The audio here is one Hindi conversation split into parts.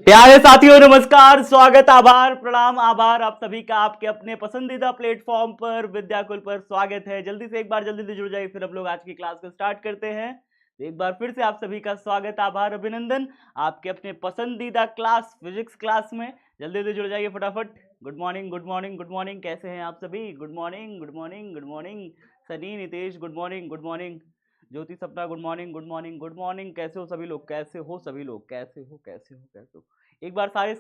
प्यारे साथियों नमस्कार, स्वागत, आभार, प्रणाम, आभार आप सभी का आपके अपने पसंदीदा प्लेटफॉर्म पर विद्याकुल पर स्वागत है। जल्दी से जुड़ जाइए, फिर हम लोग आज की क्लास को स्टार्ट करते हैं। तो एक बार फिर से आप सभी का स्वागत, आभार, अभिनंदन आपके अपने पसंदीदा क्लास फिजिक्स क्लास में। जल्दी से जुड़ जाइए फटाफट। Good morning, good morning, good morning, कैसे हैं आप सभी? Good morning, good morning, good morning. Sunny, Nitesh, good morning, good morning. Jyoti, Sapna, good morning, good morning, good morning. कैसे हो सभी लोग? कैसे हो सभी लोग? कैसे हो, कैसे हो, कैसे हो? एक बार सारे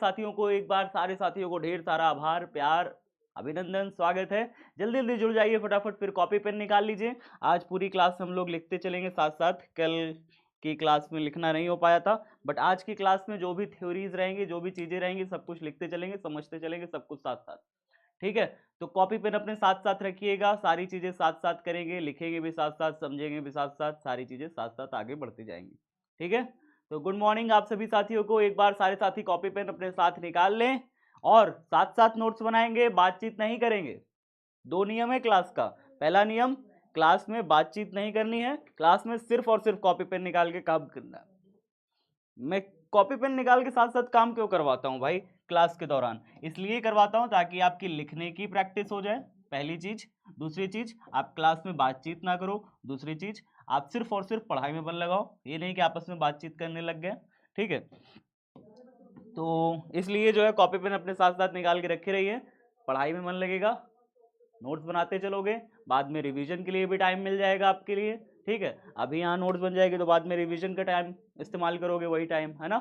साथियों को ढेर सारा आभार, प्यार, अभिनंदन, स्वागत है। जल्दी जल्दी जुड़ जाइए फटाफट, फिर कॉपी पेन निकाल लीजिए। आज पूरी क्लास हम लोग लिखते चलेंगे साथ साथ। कल की क्लास में लिखना नहीं हो पाया था, बट आज की क्लास में जो भी थ्योरीज रहेंगी, जो भी चीजें रहेंगी, सब कुछ लिखते चलेंगे, समझते चलेंगे, सब कुछ साथ साथ। ठीक है, तो कॉपी पेन अपने साथ साथ रखिएगा। सारी चीजें साथ साथ करेंगे, लिखेंगे भी साथ साथ, समझेंगे भी साथ साथ, सारी चीजें साथ साथ आगे बढ़ती जाएंगी। ठीक है, तो गुड मॉर्निंग आप सभी साथियों को। एक बार सारे साथी कॉपी पेन अपने साथ निकाल लें और साथ साथ नोट्स बनाएंगे, बातचीत नहीं करेंगे। दो नियम है क्लास का। पहला नियम, क्लास में बातचीत नहीं करनी है, क्लास में सिर्फ और सिर्फ कॉपी पेन निकाल के काम करना है। मैं कॉपी पेन निकाल के साथ साथ काम क्यों करवाता हूं भाई क्लास के दौरान? इसलिए करवाता हूं ताकि आपकी लिखने की प्रैक्टिस हो जाए, पहली चीज। दूसरी चीज, आप क्लास में बातचीत ना करो। दूसरी चीज, आप सिर्फ और सिर्फ पढ़ाई में मन लगाओ, ये नहीं कि आपस में बातचीत करने लग गए। ठीक है, तो इसलिए जो है कॉपी पेन अपने साथ साथ निकाल के रखे रहिए। पढ़ाई में मन लगेगा, नोट्स बनाते चलोगे, बाद में रिवीजन के लिए भी टाइम मिल जाएगा आपके लिए। ठीक है, अभी यहाँ नोट्स बन जाएगी तो बाद में रिवीजन का टाइम इस्तेमाल करोगे, वही टाइम है ना।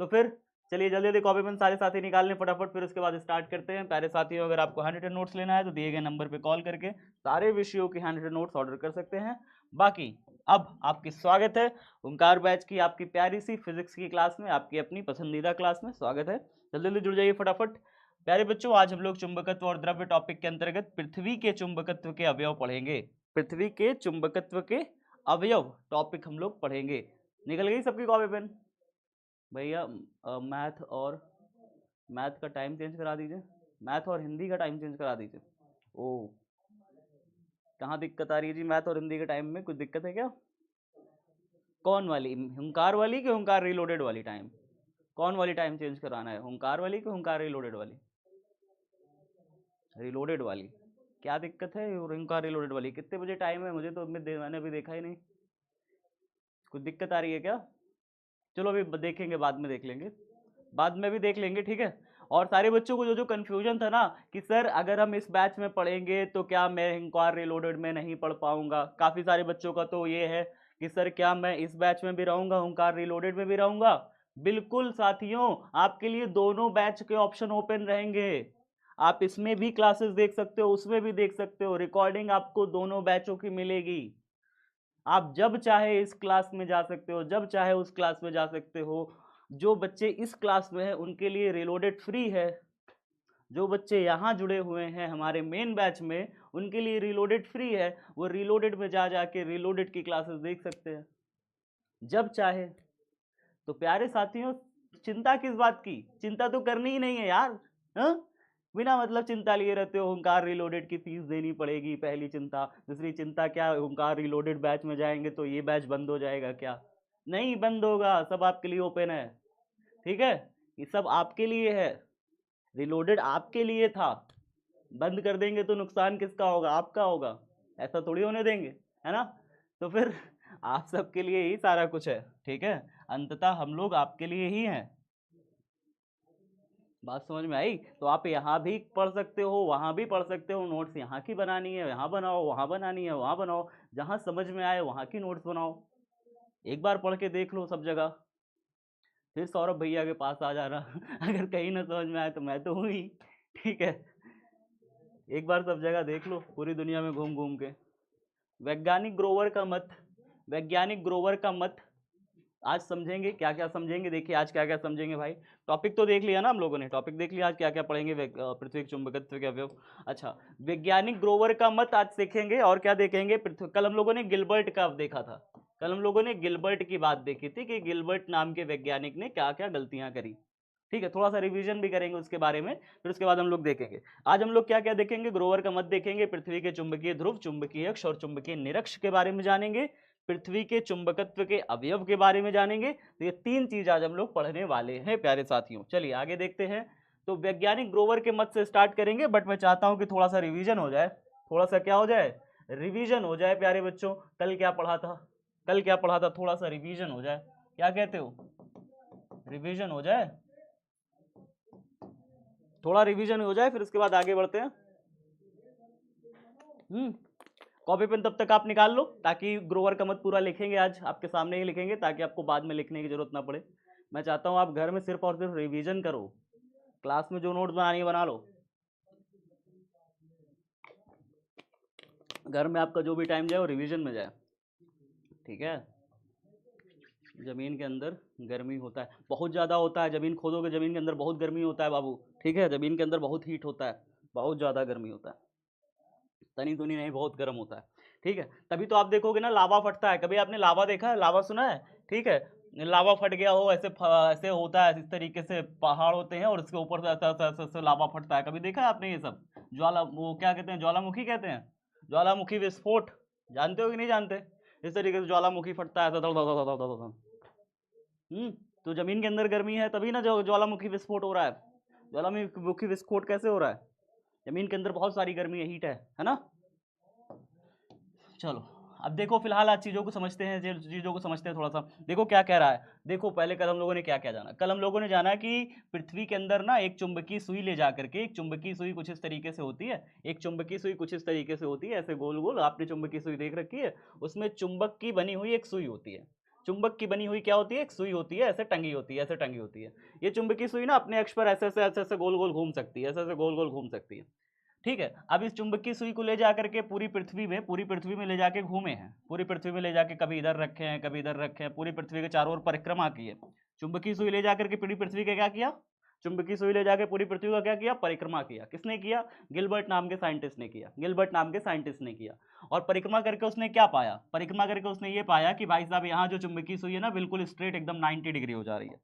तो फिर चलिए जल्दी जल्दी कॉपी पेन सारे साथी निकाल लें फटाफट, फिर उसके बाद स्टार्ट करते हैं। प्यारे साथियों, अगर आपको हैंड रिटन नोट्स लेना है तो दिए गए नंबर पर कॉल करके सारे विषयों के हैंड रिटन नोट्स ऑर्डर कर सकते हैं। बाकी अब आपकी स्वागत है ओंकार बैच की आपकी प्यारी सी फिजिक्स की क्लास में, आपकी अपनी पसंदीदा क्लास में स्वागत है। जल्दी जल्दी जुड़ जाइए फटाफट। प्यारे बच्चों, आज हम लोग चुंबकत्व और द्रव्य टॉपिक के अंतर्गत पृथ्वी के चुंबकत्व के अवयव पढ़ेंगे। पृथ्वी के चुंबकत्व के अवयव टॉपिक हम लोग पढ़ेंगे। निकल गई सबकी कॉपी पेन? भैया मैथ का टाइम चेंज करा दीजिए, मैथ और हिंदी का टाइम चेंज करा दीजिए। ओ, कहाँ दिक्कत आ रही है जी? मैथ और हिंदी के टाइम में कुछ दिक्कत है क्या? कौन वाली, हुंकार वाली कि हुंकार रिलोडेड वाली टाइम? कौन वाली टाइम चेंज कराना है, हुंकार वाली कि हुंकार रिलोडेड वाली? रिलोडेड वाली। क्या दिक्कत है हुंकार रिलोडेड वाली? कितने बजे टाइम है? मुझे तो मैंने अभी देखा ही नहीं। कुछ दिक्कत आ रही है क्या? चलो अभी देखेंगे, बाद में देख लेंगे, बाद में भी देख लेंगे। ठीक है, और सारे बच्चों को जो जो कंफ्यूजन था ना कि सर अगर हम इस बैच में पढ़ेंगे तो क्या मैं हुंकार रिलोडेड में नहीं पढ़ पाऊंगा, काफी सारे बच्चों का तो ये है कि सर क्या मैं इस बैच में भी रहूंगा, हुंकार रिलोडेड में भी रहूंगा? बिल्कुल साथियों, आपके लिए दोनों बैच के ऑप्शन ओपन रहेंगे। आप इसमें भी क्लासेस देख सकते हो, उसमें भी देख सकते हो, रिकॉर्डिंग आपको दोनों बैचों की मिलेगी। आप जब चाहे इस क्लास में जा सकते हो, जब चाहे उस क्लास में जा सकते हो। जो बच्चे इस क्लास में हैं उनके लिए रिलोडेड फ्री है, जो बच्चे यहाँ जुड़े हुए हैं हमारे मेन बैच में उनके लिए रिलोडेड फ्री है। वो रिलोडेड में जा जाके रिलोडेड की क्लासेस देख सकते हैं जब चाहे। तो प्यारे साथियों, चिंता किस बात की? चिंता तो करनी ही नहीं है यार। हाँ, बिना मतलब चिंता लिए रहते हो, हुंकार रिलोडेड की फीस देनी पड़ेगी, पहली चिंता। दूसरी चिंता क्या, हुंकार रिलोडेड बैच में जाएंगे तो ये बैच बंद हो जाएगा क्या? नहीं बंद होगा, सब आपके लिए ओपन है। ठीक है, ये सब आपके लिए है, रिलोडेड आपके लिए था। बंद कर देंगे तो नुकसान किसका होगा? आपका होगा, ऐसा थोड़ी होने देंगे, है ना। तो फिर आप सबके लिए ही सारा कुछ है। ठीक है, अंततः हम लोग आपके लिए ही हैं। बात समझ में आई? तो आप यहाँ भी पढ़ सकते हो, वहाँ भी पढ़ सकते हो। नोट्स यहाँ की बनानी है यहाँ बनाओ, वहाँ बनानी है वहाँ बनाओ, जहाँ समझ में आए वहाँ की नोट्स बनाओ। एक बार पढ़ के देख लो सब जगह, फिर सौरभ भैया के पास आ जाना अगर कहीं ना समझ में आए तो मैं तो हूँ ही। ठीक है, एक बार सब जगह देख लो पूरी दुनिया में घूम घूम के। वैज्ञानिक ग्रोवर का मत, वैज्ञानिक ग्रोवर का मत आज समझेंगे। क्या क्या समझेंगे, देखिए आज क्या क्या समझेंगे भाई। टॉपिक तो देख लिया ना हम लोगों ने, टॉपिक देख लिया, आज क्या क्या पढ़ेंगे? पृथ्वी के चुंबकत्व के अवयव। अच्छा, वैज्ञानिक ग्रोवर का मत आज सीखेंगे। और क्या देखेंगे? कल हम लोगों ने गिलबर्ट का देखा था, कल हम लोगों ने गिलबर्ट की बात देखी थी कि गिलबर्ट नाम के वैज्ञानिक ने क्या क्या गलतियां करी। ठीक है, थोड़ा सा रिवीजन भी करेंगे उसके बारे में, फिर उसके बाद हम लोग देखेंगे। आज हम लोग क्या क्या देखेंगे? ग्रोवर का मत देखेंगे, पृथ्वी के चुंबकीय ध्रुव, चुंबकीय अक्ष और चुंबकीय निरक्ष के बारे में जानेंगे, पृथ्वी के चुंबकत्व के अवयव के बारे में जानेंगे। तो ये 3 चीज आज हम लोग पढ़ने वाले हैं प्यारे साथियों। चलिए आगे देखते हैं। तो वैज्ञानिक ग्रोवर के मत से स्टार्ट करेंगे, बट मैं चाहता हूं कि थोड़ा सा रिवीजन हो जाए, थोड़ा सा क्या हो जाए, रिवीजन हो जाए प्यारे बच्चों। कल क्या पढ़ा था, कल क्या पढ़ा था, थोड़ा सा रिवीजन हो जाए। क्या कहते हो, रिवीजन हो जाए, थोड़ा रिवीजन हो जाए, फिर उसके बाद आगे बढ़ते हैं। कॉपी पेन तब तक आप निकाल लो, ताकि ग्रोवर का मत पूरा लिखेंगे आज आपके सामने ही लिखेंगे, ताकि आपको बाद में लिखने की जरूरत ना पड़े। मैं चाहता हूं आप घर में सिर्फ और सिर्फ रिवीजन करो, क्लास में जो नोट्स बनानी है बना लो। घर में आपका जो भी टाइम जाए वो रिवीजन में जाए, ठीक है। जमीन के अंदर गर्मी होता है, बहुत ज़्यादा होता है। जमीन खोदोगे, जमीन के अंदर बहुत गर्मी होता है बाबू, ठीक है। जमीन के अंदर बहुत हीट होता है, बहुत ज़्यादा गर्मी होता है, तनी तुनी नहीं, बहुत गर्म होता है, ठीक है। तभी तो आप देखोगे ना लावा फटता है। कभी आपने लावा देखा है, लावा सुना है, ठीक है। लावा फट गया हो, ऐसे ऐसे होता है, इस तरीके से पहाड़ होते हैं और इसके ऊपर से ऐसा लावा फटता है। कभी देखा है आपने ये सब? ज्वाला, वो क्या कहते हैं, ज्वालामुखी कहते हैं, ज्वालामुखी विस्फोट, जानते हो कि नहीं जानते? इस तरीके से ज्वालामुखी फटता है। तो जमीन के अंदर गर्मी है, तभी ना जो ज्वालामुखी विस्फोट हो रहा है। ज्वालामुखी विस्फोट कैसे हो रहा है? जमीन के अंदर बहुत सारी गर्मी है, हीट है ना। चलो अब देखो, फिलहाल आज चीज़ों को समझते हैं, चीज़ों को समझते हैं थोड़ा सा। देखो क्या कह रहा है, देखो पहले कल हम लोगों ने क्या क्या जाना। कल हम लोगों ने जाना कि पृथ्वी के अंदर ना एक चुंबकीय सुई ले जा करके, एक चुंबकीय सुई कुछ इस तरीके से होती है, एक चुंबकीय सुई कुछ इस तरीके से होती है, ऐसे गोल गोल। आपने चुंबकीय सुई देख रखी है, उसमें चुंबक की बनी हुई एक सुई होती है। चुंबक की बनी हुई क्या होती है, एक सुई होती है, ऐसे टंगी होती है, ऐसे टंगी होती है। ये चुंबकीय सुई ना अपने अक्ष पर ऐसे ऐसे ऐसे ऐसे गोल गोल घूम सकती है, ऐसे ऐसे गोल गोल घूम सकती है, ठीक है। अब इस चुंबकीय सुई को ले जाकर के पूरी पृथ्वी में ले जाके घूमे हैं, पूरी पृथ्वी में ले जाके कभी इधर रखे हैं, कभी इधर रखे हैं, पूरी पृथ्वी के चारों ओर परिक्रमा की है। चुंबकीय सुई ले जाकर के पूरी पृथ्वी के क्या किया, चुंबकीय सुई ले जाके पूरी पृथ्वी का क्या किया, परिक्रमा किया। किसने किया? गिलबर्ट नाम के साइंटिस्ट ने किया, गिलबर्ट नाम के साइंटिस्ट ने किया। और परिक्रमा करके उसने क्या पाया, परिक्रमा करके उसने ये पाया कि भाई साहब यहाँ जो चुंबकीय सुई है ना, बिल्कुल स्ट्रेट एकदम 90 डिग्री हो जा रही है।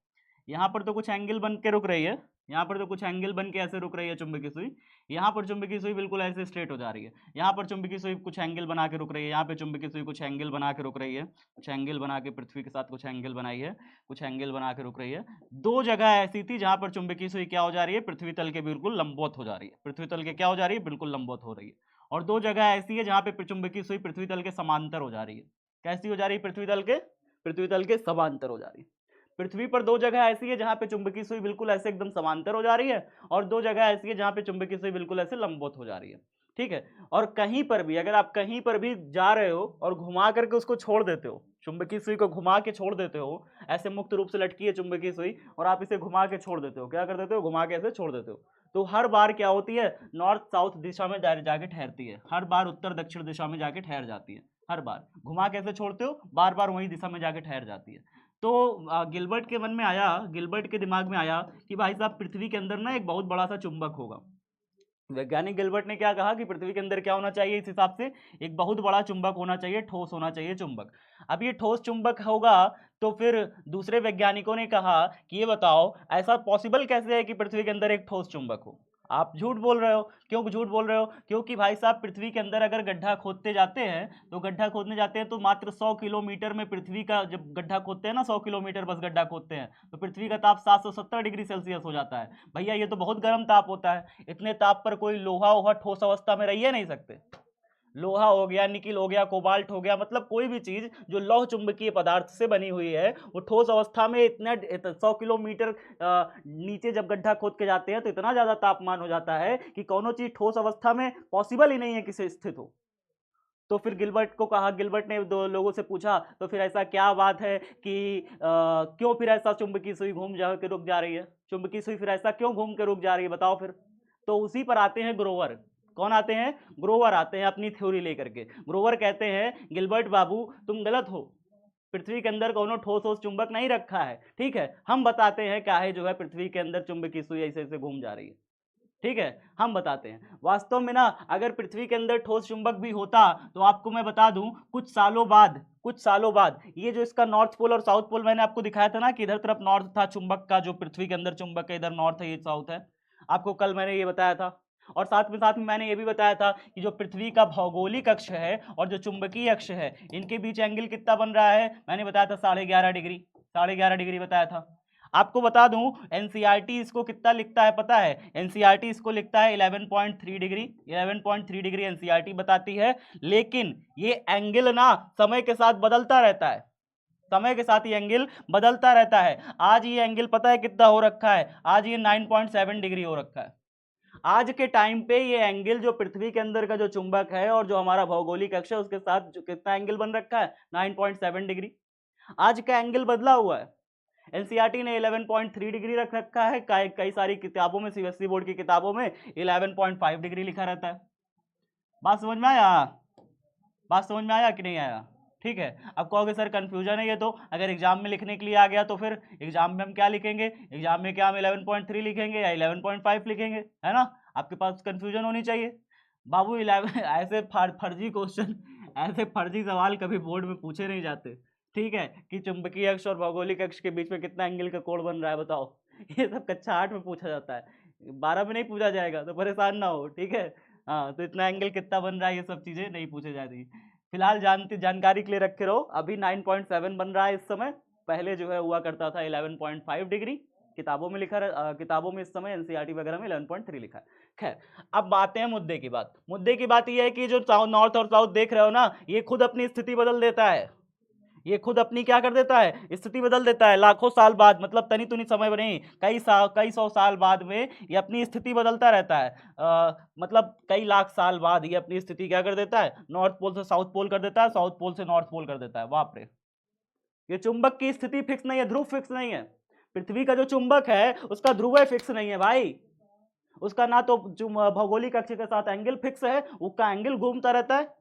यहाँ पर तो कुछ एंगल बन के रुक रही है, यहाँ पर तो कुछ एंगल बन के ऐसे रुक रही है चुंबकीय सुई। यहाँ पर चुंबकीय सुई बिल्कुल ऐसे स्ट्रेट हो जा रही है। यहाँ पर चुंबकीय सुई कुछ एंगल बना के रुक रही है, यहाँ पे चुंबकीय सुई कुछ एंगल बना के रुक रही है, कुछ एंगल बना के पृथ्वी के साथ कुछ एंगल बनाई है, कुछ एंगल बना के रुक रही है। 2 जगह ऐसी थी जहाँ पर चुंबकीय सुई क्या हो जा रही है, पृथ्वी तल के बिल्कुल लंबवत हो जा रही है, पृथ्वी तल के क्या हो जा रही है, बिल्कुल लंबवत हो रही है। और 2 जगह ऐसी है जहाँ पे चुंबकीय सुई पृथ्वी तल के समांतर हो जा रही है। कैसी हो जा रही है, पृथ्वी तल के समांतर हो जा रही है। पृथ्वी पर 2 जगह ऐसी है जहां पे चुंबकीय सुई बिल्कुल ऐसे एकदम समांतर हो जा रही है, और 2 जगह ऐसी है जहां पे चुंबकीय सुई बिल्कुल ऐसे लंबवत हो जा रही है, ठीक है। और कहीं पर भी, अगर आप कहीं पर भी जा रहे हो और घुमा करके उसको छोड़ देते हो, चुंबकीय सुई को घुमा के छोड़ देते हो, ऐसे मुक्त रूप से लटकी है चुंबकीय सुई और आप इसे घुमा के छोड़ देते हो, क्या कर देते हो, घुमा के ऐसे छोड़ देते हो, तो हर बार क्या होती है, नॉर्थ साउथ दिशा में जाके ठहरती है, हर बार उत्तर दक्षिण दिशा में जाके ठहर जाती है। हर बार घुमा कैसे छोड़ते हो, बार बार वही दिशा में जाके ठहर जाती है। तो गिलबर्ट के मन में आया, गिलबर्ट के दिमाग में आया कि भाई साहब पृथ्वी के अंदर ना एक बहुत बड़ा सा चुंबक होगा। वैज्ञानिक गिलबर्ट ने क्या कहा कि पृथ्वी के अंदर क्या होना चाहिए, इस हिसाब से एक बहुत बड़ा चुंबक होना चाहिए, ठोस होना चाहिए चुंबक। अब ये ठोस चुंबक होगा, तो फिर दूसरे वैज्ञानिकों ने कहा कि ये बताओ ऐसा पॉसिबल कैसे है कि पृथ्वी के अंदर एक ठोस चुंबक हो। आप झूठ बोल रहे हो। क्यों झूठ बोल रहे हो? क्योंकि भाई साहब पृथ्वी के अंदर अगर गड्ढा खोदते जाते हैं, तो गड्ढा खोदने जाते हैं तो मात्र 100 किलोमीटर में पृथ्वी का, जब गड्ढा खोदते हैं ना 100 किलोमीटर बस गड्ढा खोदते हैं, तो पृथ्वी का ताप 770 डिग्री सेल्सियस हो जाता है। भैया ये तो बहुत गर्म ताप होता है। इतने ताप पर कोई लोहा वोहा ठोस अवस्था में रह नहीं सकते। लोहा हो गया, निकिल हो गया, कोबाल्ट हो गया, मतलब कोई भी चीज जो लौह चुंबकीय पदार्थ से बनी हुई है, वो ठोस अवस्था में इतना 100 किलोमीटर नीचे जब गड्ढा खोद के जाते हैं तो इतना ज्यादा तापमान हो जाता है कि कोनो चीज ठोस अवस्था में पॉसिबल ही नहीं है कि स्थित हो। तो फिर गिलबर्ट को कहा, गिलबर्ट ने 2 लोगों से पूछा तो फिर ऐसा क्या बात है कि क्यों फिर ऐसा चुंबकीय सुई घूम जा के रुक जा रही है, चुंबकीय सुई फिर ऐसा क्यों घूम के रुक जा रही है, बताओ फिर। तो उसी पर आते हैं ग्रोवर। कौन आते हैं? ग्रोवर आते हैं अपनी थ्योरी लेकर के। ग्रोवर कहते हैं गिलबर्ट बाबू तुम गलत हो, पृथ्वी के अंदर कोनो ठोस चुंबक नहीं रखा है, ठीक है। हम बताते हैं क्या है जो है पृथ्वी के अंदर चुंबकीय सुई ऐसे ऐसे घूम जा रही है, ठीक है। हम बताते हैं वास्तव में ना, अगर पृथ्वी के अंदर ठोस चुंबक भी होता तो आपको मैं बता दूं कुछ सालों बाद ये जो इसका नॉर्थ पोल और साउथ पोल मैंने आपको दिखाया था ना कि इधर तरफ नॉर्थ था चुंबक का, जो पृथ्वी के अंदर चुंबक है, इधर नॉर्थ है, ये साउथ है। आपको कल मैंने ये बताया था। और साथ में मैंने ये भी बताया था कि जो पृथ्वी का भौगोलिक अक्ष है और जो चुंबकीय अक्ष है, इनके बीच एंगल कितना बन रहा है, मैंने बताया था 11.5 डिग्री, 11.5 डिग्री बताया था। आपको बता दूं एनसीईआरटी इसको कितना लिखता है पता है, एनसीईआरटी इसको लिखता है 11.3 डिग्री, 11.3 डिग्री एनसीईआरटी बताती है। लेकिन ये एंगल ना समय के साथ बदलता रहता है, समय के साथ ये एंगल बदलता रहता है। आज ये एंगल पता है कितना हो रखा है, आज ये 9.7 डिग्री हो रखा है। आज के टाइम पे ये एंगल जो पृथ्वी के अंदर का जो चुंबक है और जो हमारा भौगोलिक अक्ष है उसके साथ जो कितना एंगल बन रखा है, 9.7 डिग्री। आज का एंगल बदला हुआ है। एनसीईआरटी ने 11.3 डिग्री रख रखा है, कई सारी किताबों में, सीबीएसई बोर्ड की किताबों में 11.5 डिग्री लिखा रहता है। बात समझ में आया? बात समझ में आया कि नहीं आया? ठीक है। अब कहोगे सर कंफ्यूजन है ये तो, अगर एग्जाम में लिखने के लिए आ गया तो फिर एग्जाम में हम क्या लिखेंगे, एग्जाम में क्या हम 11.3 लिखेंगे या 11.5 लिखेंगे, है ना? आपके पास कंफ्यूजन होनी चाहिए। बाबू 11 ऐसे फर्जी क्वेश्चन, ऐसे फर्जी सवाल कभी बोर्ड में पूछे नहीं जाते। ठीक है, कि चुंबकीय अक्ष और भौगोलिक अक्ष के बीच में कितना एंगल का कोण बन रहा है बताओ। ये सब कक्षा 8 में पूछा जाता है, 12 में नहीं पूछा जाएगा, तो परेशान ना हो, ठीक है। हाँ, तो इतना एंगल कितना बन रहा है ये सब चीजें नहीं पूछे जाती। फिलहाल जानकारी के लिए रखे रहो, अभी 9.7 बन रहा है इस समय, पहले जो है हुआ करता था 11.5 डिग्री। किताबों में लिखा किताबों में इस समय एनसीईआरटी वगैरह में 11.3 लिखा है। खैर, अब आते हैं मुद्दे की बात। मुद्दे की बात यह है कि जो नॉर्थ और साउथ देख रहे हो ना, ये खुद अपनी स्थिति बदल देता है। ये खुद अपनी क्या कर देता है, स्थिति बदल देता है। लाखों साल बाद, मतलब तनी तुनी समय में नहीं, कई सौ साल बाद में ये अपनी स्थिति बदलता रहता है। मतलब कई लाख साल बाद ये अपनी स्थिति क्या कर देता है, नॉर्थ पोल से साउथ पोल कर देता है, साउथ पोल से नॉर्थ पोल कर देता है। बाप रे, ये चुंबक की स्थिति फिक्स नहीं है, ध्रुव फिक्स नहीं है। पृथ्वी का जो चुंबक है उसका ध्रुव फिक्स नहीं है भाई। उसका ना तो भौगोलिक अक्ष के साथ एंगल फिक्स है, उसका एंगल घूमता रहता है,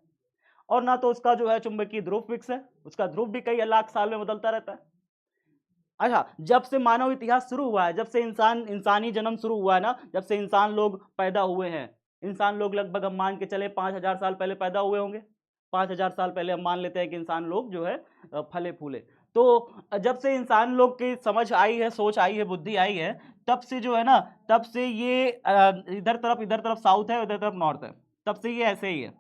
और ना तो उसका जो है चुंबकीय ध्रुव फिक्स है, उसका ध्रुव भी कई लाख साल में बदलता रहता है। अच्छा, जब से मानव इतिहास शुरू हुआ है, जब से इंसानी जन्म शुरू हुआ है ना, जब से इंसान लोग पैदा हुए हैं, इंसान लोग लगभग हम मान के चले 5,000 साल पहले पैदा हुए होंगे। 5,000 साल पहले हम मान लेते हैं कि इंसान लोग जो है फले फूले। तो जब से इंसान लोग की समझ आई है, सोच आई है, बुद्धि आई है, तब से जो है ना, तब से ये इधर तरफ साउथ है, उधर तरफ नॉर्थ है, तब से ये ऐसे ही है।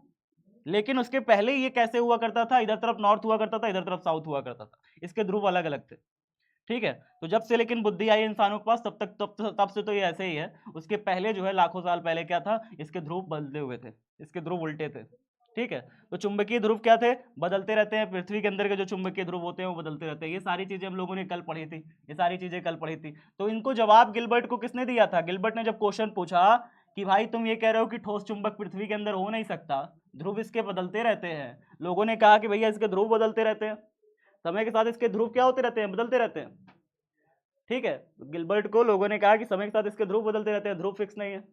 लेकिन उसके पहले ये कैसे हुआ करता था, इधर तरफ नॉर्थ हुआ करता था, इधर तरफ साउथ हुआ करता था, इसके ध्रुव अलग अलग थे। ठीक है, तो जब से लेकिन बुद्धि आई इंसानों के पास, तब से तो ये ऐसे ही है। उसके पहले जो है लाखों साल पहले क्या था, इसके ध्रुव बदले हुए थे, इसके ध्रुव उल्टे थे। ठीक है, तो चुंबकीय ध्रुव क्या थे, बदलते रहते हैं। पृथ्वी के अंदर के जो चुंबकीय ध्रुव होते हैं वो बदलते रहते हैं। ये सारी चीजें हम लोगों ने कल पढ़ी थी, ये सारी चीजें कल पढ़ी थी। तो इनको जवाब गिलबर्ट को किसने दिया था, गिलबर्ट ने जब क्वेश्चन पूछा कि भाई तुम ये कह रहे हो कि ठोस चुंबक पृथ्वी के अंदर हो नहीं सकता, ध्रुव इसके बदलते रहते हैं। लोगों ने कहा कि भैया इसके ध्रुव बदलते रहते हैं, समय के साथ इसके ध्रुव क्या होते रहते हैं, बदलते रहते हैं। ठीक है, गिलबर्ट को लोगों ने कहा कि समय के साथ इसके ध्रुव बदलते रहते हैं, ध्रुव फिक्स नहीं है।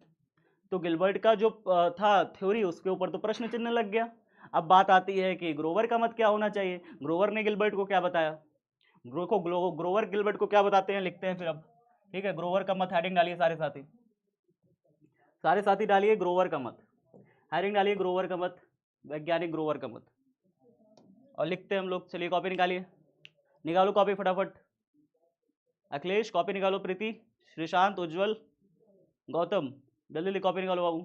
तो गिलबर्ट का जो था थ्योरी, उसके ऊपर तो प्रश्न चिन्ह लग गया। अब बात आती है कि ग्रोवर का मत क्या होना चाहिए। ग्रोवर ने गिलबर्ट को क्या बताया, ग्रोवर गिलबर्ट को क्या बताते हैं, लिखते हैं फिर अब। ठीक है, ग्रोवर का मत हेडिंग डालिए सारे साथी, सारे साथी डालिए ग्रोवर का मत, हेडिंग डालिए ग्रोवर का मत, वैज्ञानिक ग्रोवर का मत, और लिखते हैं हम लोग। चलिए कॉपी निकालिए, निकालो कॉपी फटाफट। अखिलेश कॉपी निकालो, प्रीति, श्रीशांत, उज्जवल, गौतम, जल्दी जल्दी कॉपी निकालो बाबू।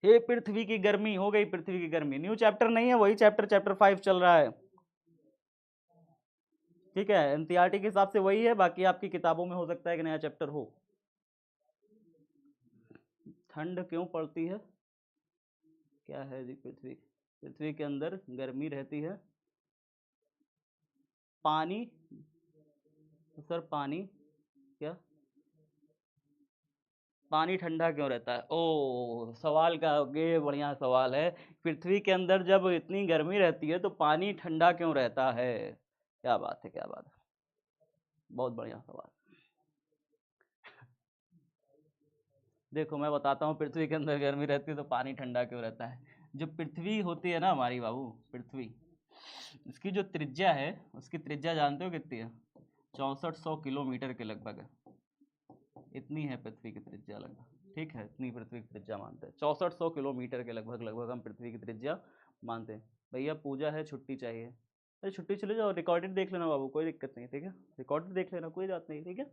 हे पृथ्वी की गर्मी, हो गई पृथ्वी की गर्मी। न्यू चैप्टर नहीं है, वही चैप्टर 5 चल रहा है। ठीक है, एनसीईआरटी के हिसाब से वही है, बाकी आपकी किताबों में हो सकता है कि नया चैप्टर हो। ठंड क्यों पड़ती है, क्या है जी, पृथ्वी के अंदर गर्मी रहती है, पानी, सर पानी, क्या पानी ठंडा क्यों रहता है? ओ, सवाल का ये बढ़िया सवाल है। पृथ्वी के अंदर जब इतनी गर्मी रहती है तो पानी ठंडा क्यों रहता है? क्या बात है, क्या बात है, बहुत बढ़िया सवाल। देखो मैं बताता हूँ, पृथ्वी के अंदर गर्मी रहती है तो पानी ठंडा क्यों रहता है। जो पृथ्वी होती है ना हमारी बाबू, पृथ्वी, इसकी जो त्रिज्या है, उसकी त्रिज्या जानते हो कितनी है? 6400 किलोमीटर के लगभग है। इतनी है पृथ्वी की त्रिज्या लगभग। ठीक है, इतनी पृथ्वी की त्रिज्या मानते हैं, 6400 किलोमीटर के लगभग लगभग हम पृथ्वी की त्रिज्या मानते हैं। भैया पूजा है, छुट्टी चाहिए। अरे छुट्टी चले जाओ, रिकॉर्डेड देख लेना बाबू, कोई दिक्कत नहीं। ठीक है, रिकॉर्डेड देख लेना, कोई बात नहीं। ठीक है,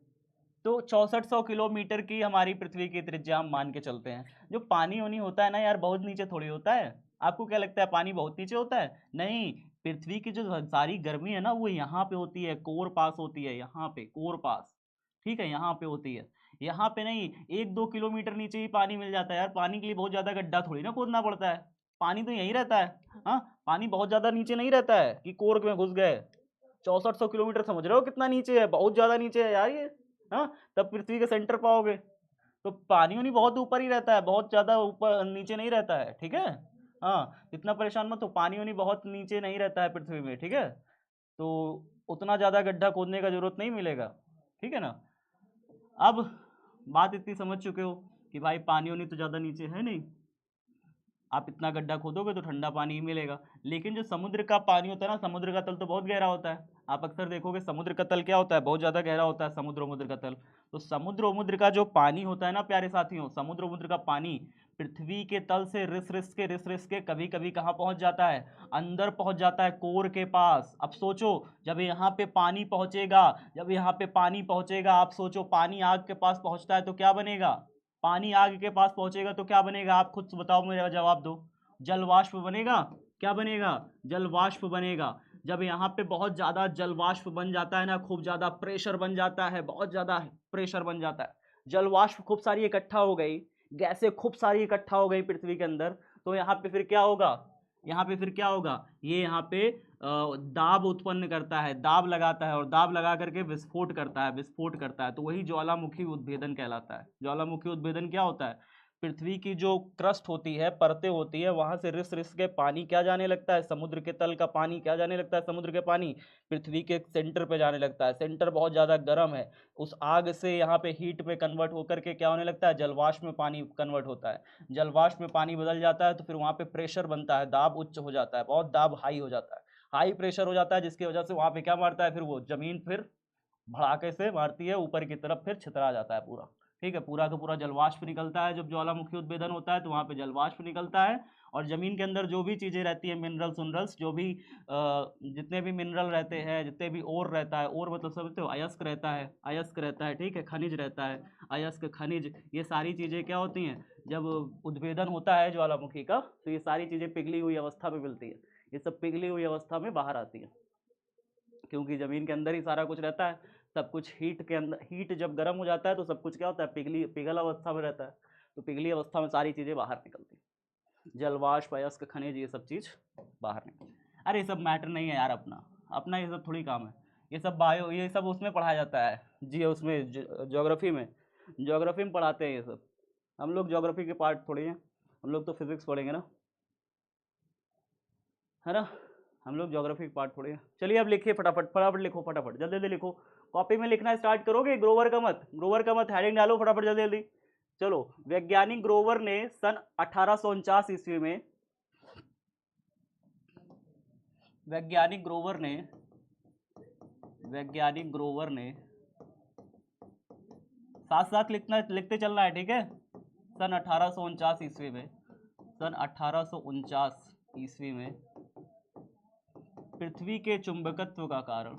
तो 6400 किलोमीटर की हमारी पृथ्वी की त्रिज्या हम मान के चलते हैं। जो पानी वानी होता है ना यार, बहुत नीचे थोड़ी होता है। आपको क्या लगता है पानी बहुत नीचे होता है? नहीं, पृथ्वी की जो सारी गर्मी है ना वो यहाँ पे होती है, कोर पास होती है, यहाँ पे कोर पास, ठीक है, यहाँ पे होती है। यहाँ पे नहीं, 1-2 किलोमीटर नीचे ही पानी मिल जाता है यार। पानी के लिए बहुत ज्यादा गड्ढा थोड़ी ना खोदना पड़ता है, पानी तो यहीं रहता है। हाँ, पानी बहुत ज्यादा नीचे नहीं रहता है कि कोर में घुस गए। 6400 किलोमीटर समझ रहे हो कितना नीचे है? बहुत ज्यादा नीचे है यार ये। हाँ, तब पृथ्वी के सेंटर पाओगे। तो पानी उनी बहुत ऊपर ही रहता है, बहुत ज्यादा ऊपर नीचे नहीं रहता है, ठीक है। हाँ, इतना परेशान मत हो, पानी उनी बहुत नीचे नहीं रहता है पृथ्वी में, ठीक है। तो उतना ज्यादा गड्ढा खोदने का जरूरत नहीं मिलेगा, ठीक है ना। अब बात इतनी समझ चुके हो कि भाई पानी उनी तो ज्यादा नीचे है नहीं, आप इतना गड्ढा खोदोगे तो ठंडा पानी ही मिलेगा। लेकिन जो समुद्र का पानी होता है ना, समुद्र का तल तो बहुत गहरा होता है। आप अक्सर देखोगे समुद्र का तल क्या होता है, बहुत ज़्यादा गहरा होता है समुद्र वमुद्र का तल। तो समुद्र वमुद्र का जो पानी होता है ना प्यारे साथियों, समुद्र वमुद्र का पानी पृथ्वी के तल से रिस रिस के कभी कभी कहाँ पहुंच जाता है, अंदर पहुंच जाता है, कोर के पास। अब सोचो, जब यहाँ पे पानी पहुंचेगा, जब यहाँ पे पानी पहुंचेगा, आप सोचो पानी आग के पास पहुंचता है तो क्या बनेगा? पानी आग के पास पहुंचेगा तो क्या बनेगा? आप खुद बताओ, मेरा जवाब दो। जलवाष्प बनेगा। क्या बनेगा? जलवाष्प बनेगा। जब यहाँ पे बहुत ज्यादा जलवाष्प बन जाता है ना, खूब ज्यादा प्रेशर बन जाता है, बहुत ज्यादा प्रेशर बन जाता है, जलवाष्प खूब सारी इकट्ठा हो गई, गैसें खूब सारी इकट्ठा हो गई पृथ्वी के अंदर, तो यहाँ पे फिर क्या होगा? यहाँ पे फिर क्या होगा? ये यहाँ पे दाब उत्पन्न करता है, दाब लगाता है, और दाब लगा करके विस्फोट करता है, विस्फोट करता है। तो वही ज्वालामुखी उद्भेदन कहलाता है। ज्वालामुखी उद्भेदन क्या होता है? पृथ्वी की जो क्रस्ट होती है, परतें होती है, वहां से रिस रिस के पानी क्या जाने लगता है? समुद्र के तल का पानी क्या जाने लगता है? समुद्र के पानी पृथ्वी के सेंटर पे जाने लगता है। सेंटर बहुत ज्यादा गर्म है, उस आग से यहाँ पे हीट पे कन्वर्ट होकर के क्या होने लगता है? जलवाष्प में पानी कन्वर्ट होता है। जलवाष्प में पानी बदल जाता है तो फिर वहाँ पे प्रेशर बनता है, दाब उच्च हो जाता है, बहुत दाब हाई हो जाता है, हाई प्रेशर हो जाता है, जिसकी वजह से वहाँ पे क्या मारता है? फिर वो जमीन फिर भड़ाके से मारती है ऊपर की तरफ, फिर छितरा जाता है पूरा, ठीक है। पूरा का पूरा जलवाष्प निकलता है। जब ज्वालामुखी उद्भेदन होता है तो वहाँ पे जलवाष्प निकलता है, और जमीन के अंदर जो भी चीज़ें रहती है, मिनरल्स उनरल्स, जो भी जितने भी मिनरल रहते हैं, जितने भी ओर रहता है, ओर मतलब समझते हो, अयस्क रहता है, अयस्क रहता है, ठीक है, खनिज रहता है, अयस्क खनिज, ये सारी चीज़ें क्या होती हैं? जब उद्भेदन होता है ज्वालामुखी का तो ये सारी चीज़ें पिघली हुई अवस्था में मिलती है, ये सब पिघली हुई अवस्था में बाहर आती है, क्योंकि जमीन के अंदर ही सारा कुछ रहता है। सब कुछ हीट के अंदर, हीट जब गर्म हो जाता है तो सब कुछ क्या होता है? पिघल अवस्था में रहता है। तो पिघली अवस्था में सारी चीज़ें बाहर निकलती हैं, जलवाष्प, अयस्क, खनिज, ये सब चीज़ बाहर निकलती। अरे ये सब मैटर नहीं है यार, अपना अपना ये सब थोड़ी काम है। ये सब बायो, ये सब उसमें पढ़ाया जाता है जी, उसमें ज्योग्राफी में, ज्योग्राफी में पढ़ाते हैं ये सब। हम लोग ज्योग्राफी के पार्ट थोड़ी हैं, हम लोग तो फिजिक्स पढ़ेंगे ना, है ना। हम लोग ज्योग्राफी के पार्ट थोड़े हैं। चलिए अब लिखिए फटाफट, फटाफट लिखो, फटाफट जल्दी जल्दी लिखो। कॉपी में लिखना स्टार्ट करोगे? ग्रोवर का मत, ग्रोवर का मत, हेडिंग डालो फटाफट जल्दी जल्दी। चलो, वैज्ञानिक ग्रोवर ने सन 1849 ईस्वी में, वैज्ञानिक ग्रोवर ने, वैज्ञानिक ग्रोवर ने, साथ साथ लिखना, लिखते चलना है, ठीक है। सन 1849 ईस्वी में, सन 1849 ईस्वी में पृथ्वी के चुंबकत्व का कारण,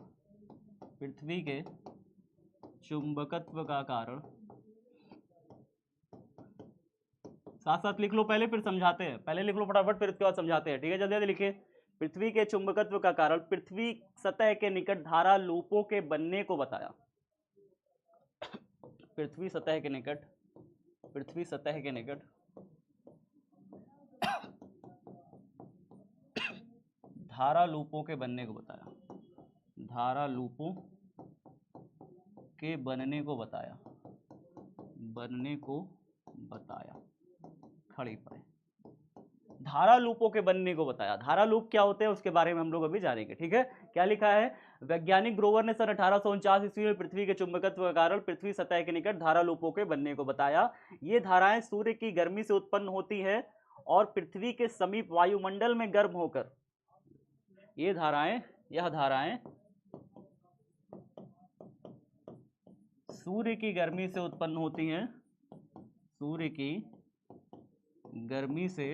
पृथ्वी के चुंबकत्व का कारण, साथ साथ लिख लो पहले, फिर समझाते हैं। पहले लिख लो फटाफट, फिर उसके बाद समझाते हैं, ठीक है। जल्दी जल्दी लिखिए। पृथ्वी के चुंबकत्व का कारण पृथ्वी सतह के निकट धारा लूपों के बनने को बताया। पृथ्वी सतह के निकट, पृथ्वी सतह के निकट धारा लूपों के बनने को बताया, धारा लूपों के बनने को बताया, बनने को बताया, खड़ी पाए, धारा लूपों के बनने को बताया। धारा लूप क्या होते हैं उसके बारे में हम लोग अभी जानेंगे, ठीक है। क्या लिखा है? वैज्ञानिक ग्रोवर ने सन 1849 ईस्वी में पृथ्वी के चुंबकत्व के कारण पृथ्वी सतह के निकट धारा लूपों के बनने को बताया। ये धाराएं सूर्य की गर्मी से उत्पन्न होती है और पृथ्वी के समीप वायुमंडल में गर्म होकर, ये धाराएं, यह धाराएं सूर्य की गर्मी से उत्पन्न होती हैं, सूर्य की गर्मी से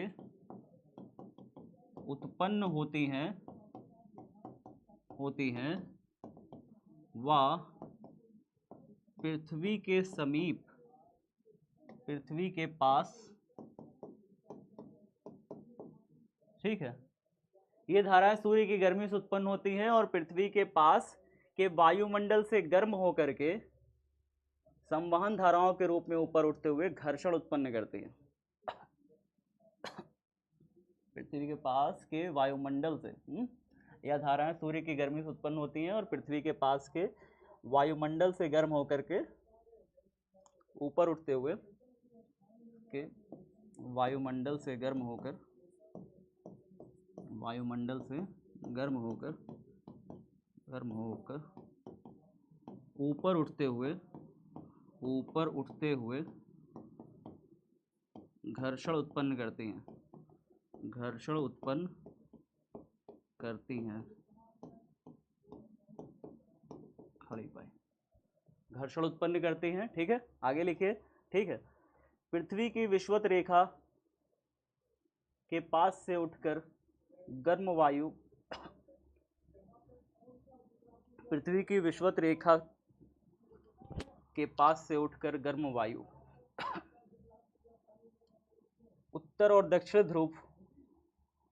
उत्पन्न होती हैं, व पृथ्वी के समीप, पृथ्वी के पास, ठीक है, ये धाराएं सूर्य की गर्मी से उत्पन्न होती हैं और पृथ्वी के पास के वायुमंडल से गर्म होकर के संवहन धाराओं के रूप में ऊपर उठते हुए घर्षण उत्पन्न करती हैं। पृथ्वी के पास के वायुमंडल से यह धाराएं सूर्य की गर्मी से उत्पन्न होती हैं और पृथ्वी के पास के वायुमंडल से गर्म होकर के ऊपर उठते हुए के वायुमंडल से गर्म होकर, वायुमंडल से गर्म होकर ऊपर उठते हुए घर्षण उत्पन्न करती हैं, घर्षण उत्पन्न करती हैं। खड़ी पाई, घर्षण उत्पन्न करती हैं, ठीक है, आगे लिखिए, ठीक है। पृथ्वी की विषुवत रेखा के पास से उठकर गर्म वायु, पृथ्वी की विषुवत रेखा के पास से उठकर गर्म वायु उत्तर और दक्षिण ध्रुव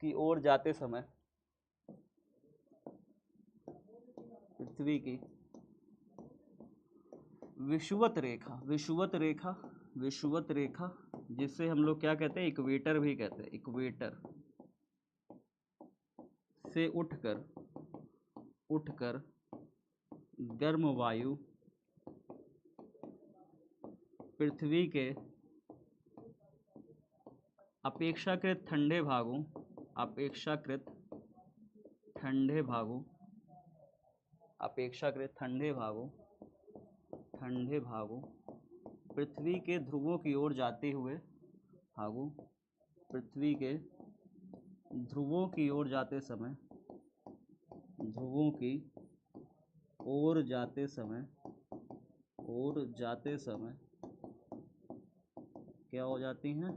की ओर जाते समय पृथ्वी की विषुवत रेखा जिसे हम लोग क्या कहते हैं, इक्वेटर भी कहते हैं, इक्वेटर से उठकर गर्म वायु पृथ्वी के अपेक्षाकृत ठंडे भागों पृथ्वी के ध्रुवों की ओर जाते हुए पृथ्वी के ध्रुवों की ओर जाते समय क्या हो जाती हैं,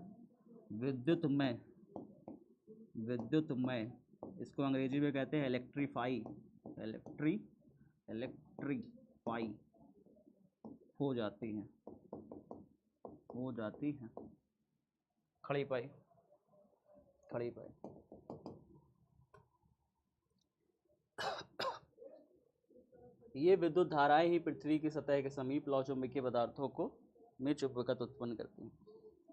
विद्युतमय, इसको अंग्रेजी में कहते हैं इलेक्ट्रीफाई हो जाती हैं। खड़ी पाई, ये विद्युत धाराएं ही पृथ्वी की सतह के समीप लौह चुंबकीय पदार्थों को में चुंबकत्व उत्पन्न करती हैं।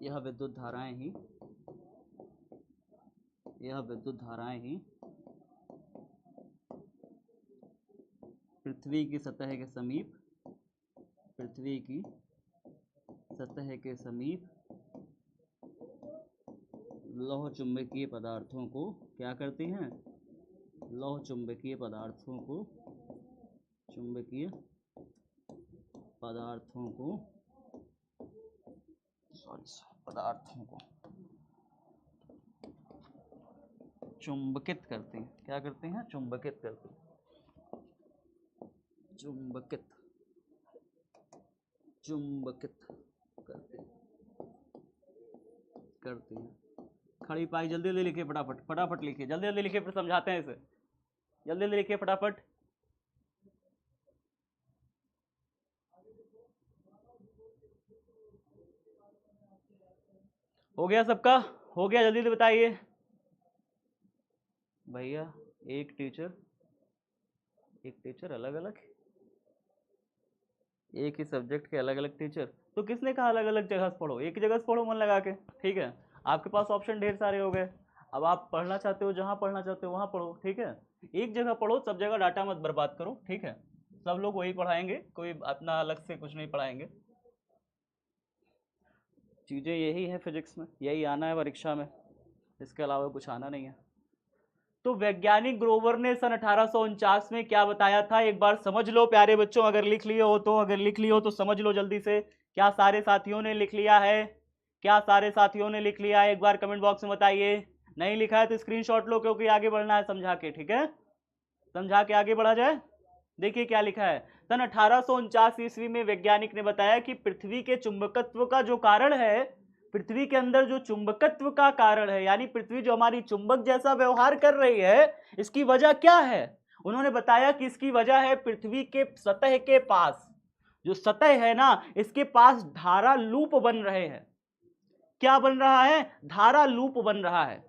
यह विद्युत धाराएं ही पृथ्वी की सतह के समीप लौह चुंबकीय पदार्थों को क्या करती हैं, लौह चुंबकीय पदार्थों को चुंबकित करते हैं। क्या करते हैं, चुंबकित करते हैं, चुंबकित करते हैं। खड़ी पाई, जल्दी जल्दी लिखिए, फटाफट लिखिए, जल्दी लिखिए, फिर समझाते हैं इसे, जल्दी लिखिए फटाफट। हो गया सबका, हो गया, जल्दी से बताइए भैया। एक टीचर अलग अलग, एक ही सब्जेक्ट के अलग अलग टीचर, तो किसने कहा अलग अलग जगह से पढ़ो, एक ही जगह से पढ़ो मन लगा के, ठीक है। आपके पास ऑप्शन ढेर सारे हो गए, अब आप पढ़ना चाहते हो, जहां पढ़ना चाहते हो वहां पढ़ो, ठीक है। एक जगह पढ़ो, सब जगह डाटा मत बर्बाद करो, ठीक है। सब लोग वही पढ़ाएंगे, कोई अपना अलग से कुछ नहीं पढ़ाएंगे। चीज़ें यही है फिजिक्स में, यही आना है परीक्षा में, इसके अलावा कुछ आना नहीं है। तो वैज्ञानिक ग्रोवर ने सन 1849 में क्या बताया था, एक बार समझ लो प्यारे बच्चों, अगर लिख लिए हो तो, समझ लो जल्दी से। क्या सारे साथियों ने लिख लिया है, एक बार कमेंट बॉक्स में बताइए। नहीं लिखा है तो स्क्रीनशॉट लो, क्योंकि आगे बढ़ना है समझा के, ठीक है, समझा के आगे बढ़ा जाए। देखिए क्या लिखा है, सन 1849 ईस्वी में वैज्ञानिक ने बताया कि पृथ्वी के चुंबकत्व का जो कारण है, पृथ्वी के अंदर जो चुंबकत्व का कारण है, यानी पृथ्वी जो हमारी चुंबक जैसा व्यवहार कर रही है, इसकी वजह क्या है। उन्होंने बताया कि इसकी वजह है पृथ्वी के सतह के पास जो सतह है ना, इसके पास धारा लूप बन रहे हैं। क्या बन रहा है? धारा लूप बन रहा है।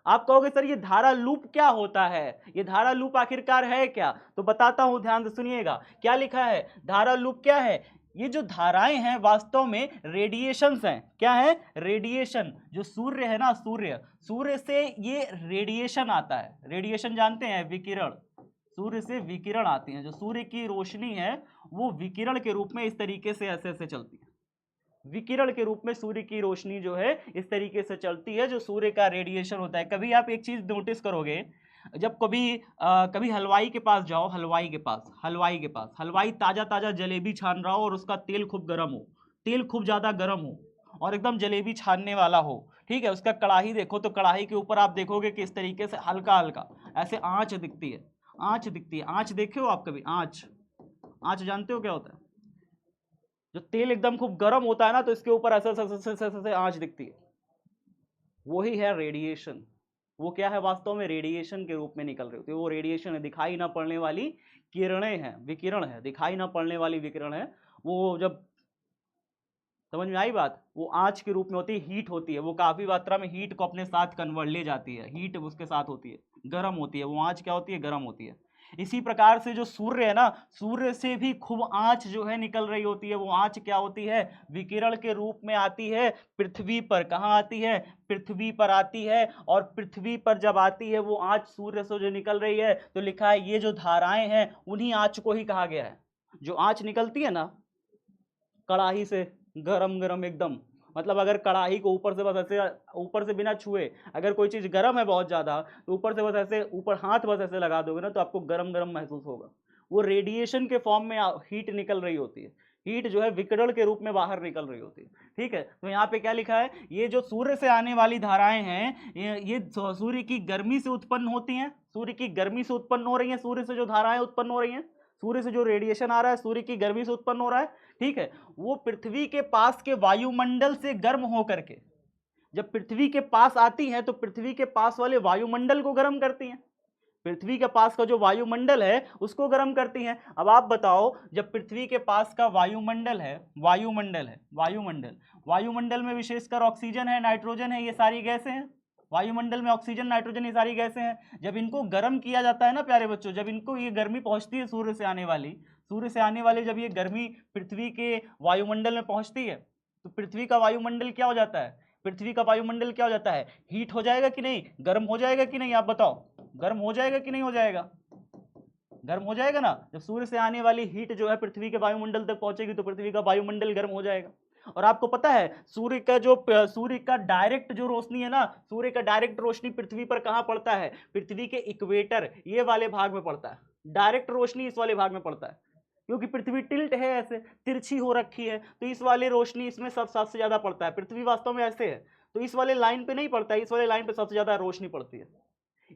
आप कहोगे सर ये धारा लूप क्या होता है, ये धारा लूप आखिरकार है क्या? तो बताता हूं, ध्यान से सुनिएगा। क्या लिखा है? धारा लूप क्या है? ये जो धाराएं हैं वास्तव में रेडिएशंस हैं। क्या है? रेडिएशन। जो सूर्य है ना, सूर्य से ये रेडिएशन आता है। रेडिएशन जानते हैं? विकिरण। सूर्य से विकिरण आती है। जो सूर्य की रोशनी है वो विकिरण के रूप में इस तरीके से ऐसे ऐसे चलती है। विकिरण के रूप में सूर्य की रोशनी जो है इस तरीके से चलती है, जो सूर्य का रेडिएशन होता है। कभी आप एक चीज नोटिस करोगे, जब कभी हलवाई के पास जाओ, हलवाई ताजा ताजा जलेबी छान रहा हो और उसका तेल खूब गर्म हो, तेल खूब ज्यादा गर्म हो और एकदम जलेबी छानने वाला हो, ठीक है। उसका कढ़ाई देखो तो कढ़ाई के ऊपर आप देखोगे कि इस तरीके से हल्का हल्का ऐसे आंच दिखती है। आंच देखे हो आप कभी? आंच जानते हो क्या होता है? जो तेल एकदम खूब गर्म होता है ना, तो इसके ऊपर ऐसे ऐसे ऐसे ऐसे आंच दिखती है। वही है रेडिएशन। वो क्या है? वास्तव में रेडिएशन के रूप में निकल रही होती है। वो रेडिएशन है, दिखाई ना पड़ने वाली किरणें हैं, विकिरण है, दिखाई ना पड़ने वाली विकिरण है। वो जब समझ में आई बात, वो आंच के रूप में होती है, हीट होती है। वो काफी मात्रा में हीट को अपने साथ कन्वर्ट ले जाती है, हीट उसके साथ होती है, गर्म होती है। वो आंच क्या होती है? गर्म होती है। इसी प्रकार से जो सूर्य है ना, सूर्य से भी खूब आंच जो है निकल रही होती है। वो आंच क्या होती है? विकिरण के रूप में आती है पृथ्वी पर। कहाँ आती है? पृथ्वी पर आती है। और पृथ्वी पर जब आती है वो आंच सूर्य से जो निकल रही है, तो लिखा है ये जो धाराएं हैं उन्हीं आंच को ही कहा गया है। जो आंच निकलती है ना कड़ाही से, गरम गरम एकदम, मतलब अगर कड़ाही को ऊपर से बस ऐसे, ऊपर से बिना छुए अगर कोई चीज गर्म है बहुत ज्यादा, तो ऊपर से बस ऐसे ऊपर हाथ बस ऐसे लगा दोगे ना, तो आपको गरम गरम महसूस होगा। वो रेडिएशन के फॉर्म में हीट निकल रही होती है। हीट जो है विकिरण के रूप में बाहर निकल रही होती है, ठीक है। तो यहाँ पे क्या लिखा है? ये जो सूर्य से आने वाली धाराएं हैं, ये सूर्य की गर्मी से उत्पन्न होती हैं। सूर्य की गर्मी से उत्पन्न हो रही है। सूर्य से जो धाराएं उत्पन्न हो रही हैं, सूर्य से जो रेडिएशन आ रहा है, सूर्य की गर्मी से उत्पन्न हो रहा है, ठीक है। वो पृथ्वी के पास के वायुमंडल से गर्म होकर के जब पृथ्वी के पास आती है, तो पृथ्वी के पास वाले वायुमंडल को गर्म करती हैं। पृथ्वी के पास का जो वायुमंडल है उसको गर्म करती हैं। अब आप बताओ, जब पृथ्वी के पास का वायुमंडल में विशेषकर ऑक्सीजन है, नाइट्रोजन है, ये सारी गैसें हैं। वायुमंडल में ऑक्सीजन, नाइट्रोजन, ये सारी गैसें हैं। जब इनको गर्म किया जाता है ना प्यारे बच्चों, जब इनको ये गर्मी पहुंचती है सूर्य से आने वाली जब ये गर्मी पृथ्वी के वायुमंडल में पहुंचती है, तो पृथ्वी का वायुमंडल क्या हो जाता है? हीट हो जाएगा कि नहीं? गर्म हो जाएगा कि नहीं? आप बताओ, गर्म हो जाएगा कि नहीं हो जाएगा? गर्म हो जाएगा ना। जब सूर्य से आने वाली हीट जो है पृथ्वी के वायुमंडल तक पहुंचेगी, तो पृथ्वी का वायुमंडल गर्म हो जाएगा। और आपको पता है सूर्य का डायरेक्ट जो रोशनी है ना, सूर्य का डायरेक्ट रोशनी पृथ्वी पर कहां पड़ता है? पृथ्वी के इक्वेटर ये वाले भाग में पड़ता है। डायरेक्ट रोशनी इस वाले भाग में पड़ता है, क्योंकि पृथ्वी टिल्ट है, ऐसे तिरछी हो रखी है, तो इस वाले रोशनी इसमें सबसे ज्यादा पड़ता है। पृथ्वी वास्तव में ऐसे है, तो इस वाले लाइन पे नहीं पड़ता है, इस वाले लाइन पे सबसे ज्यादा रोशनी पड़ती है।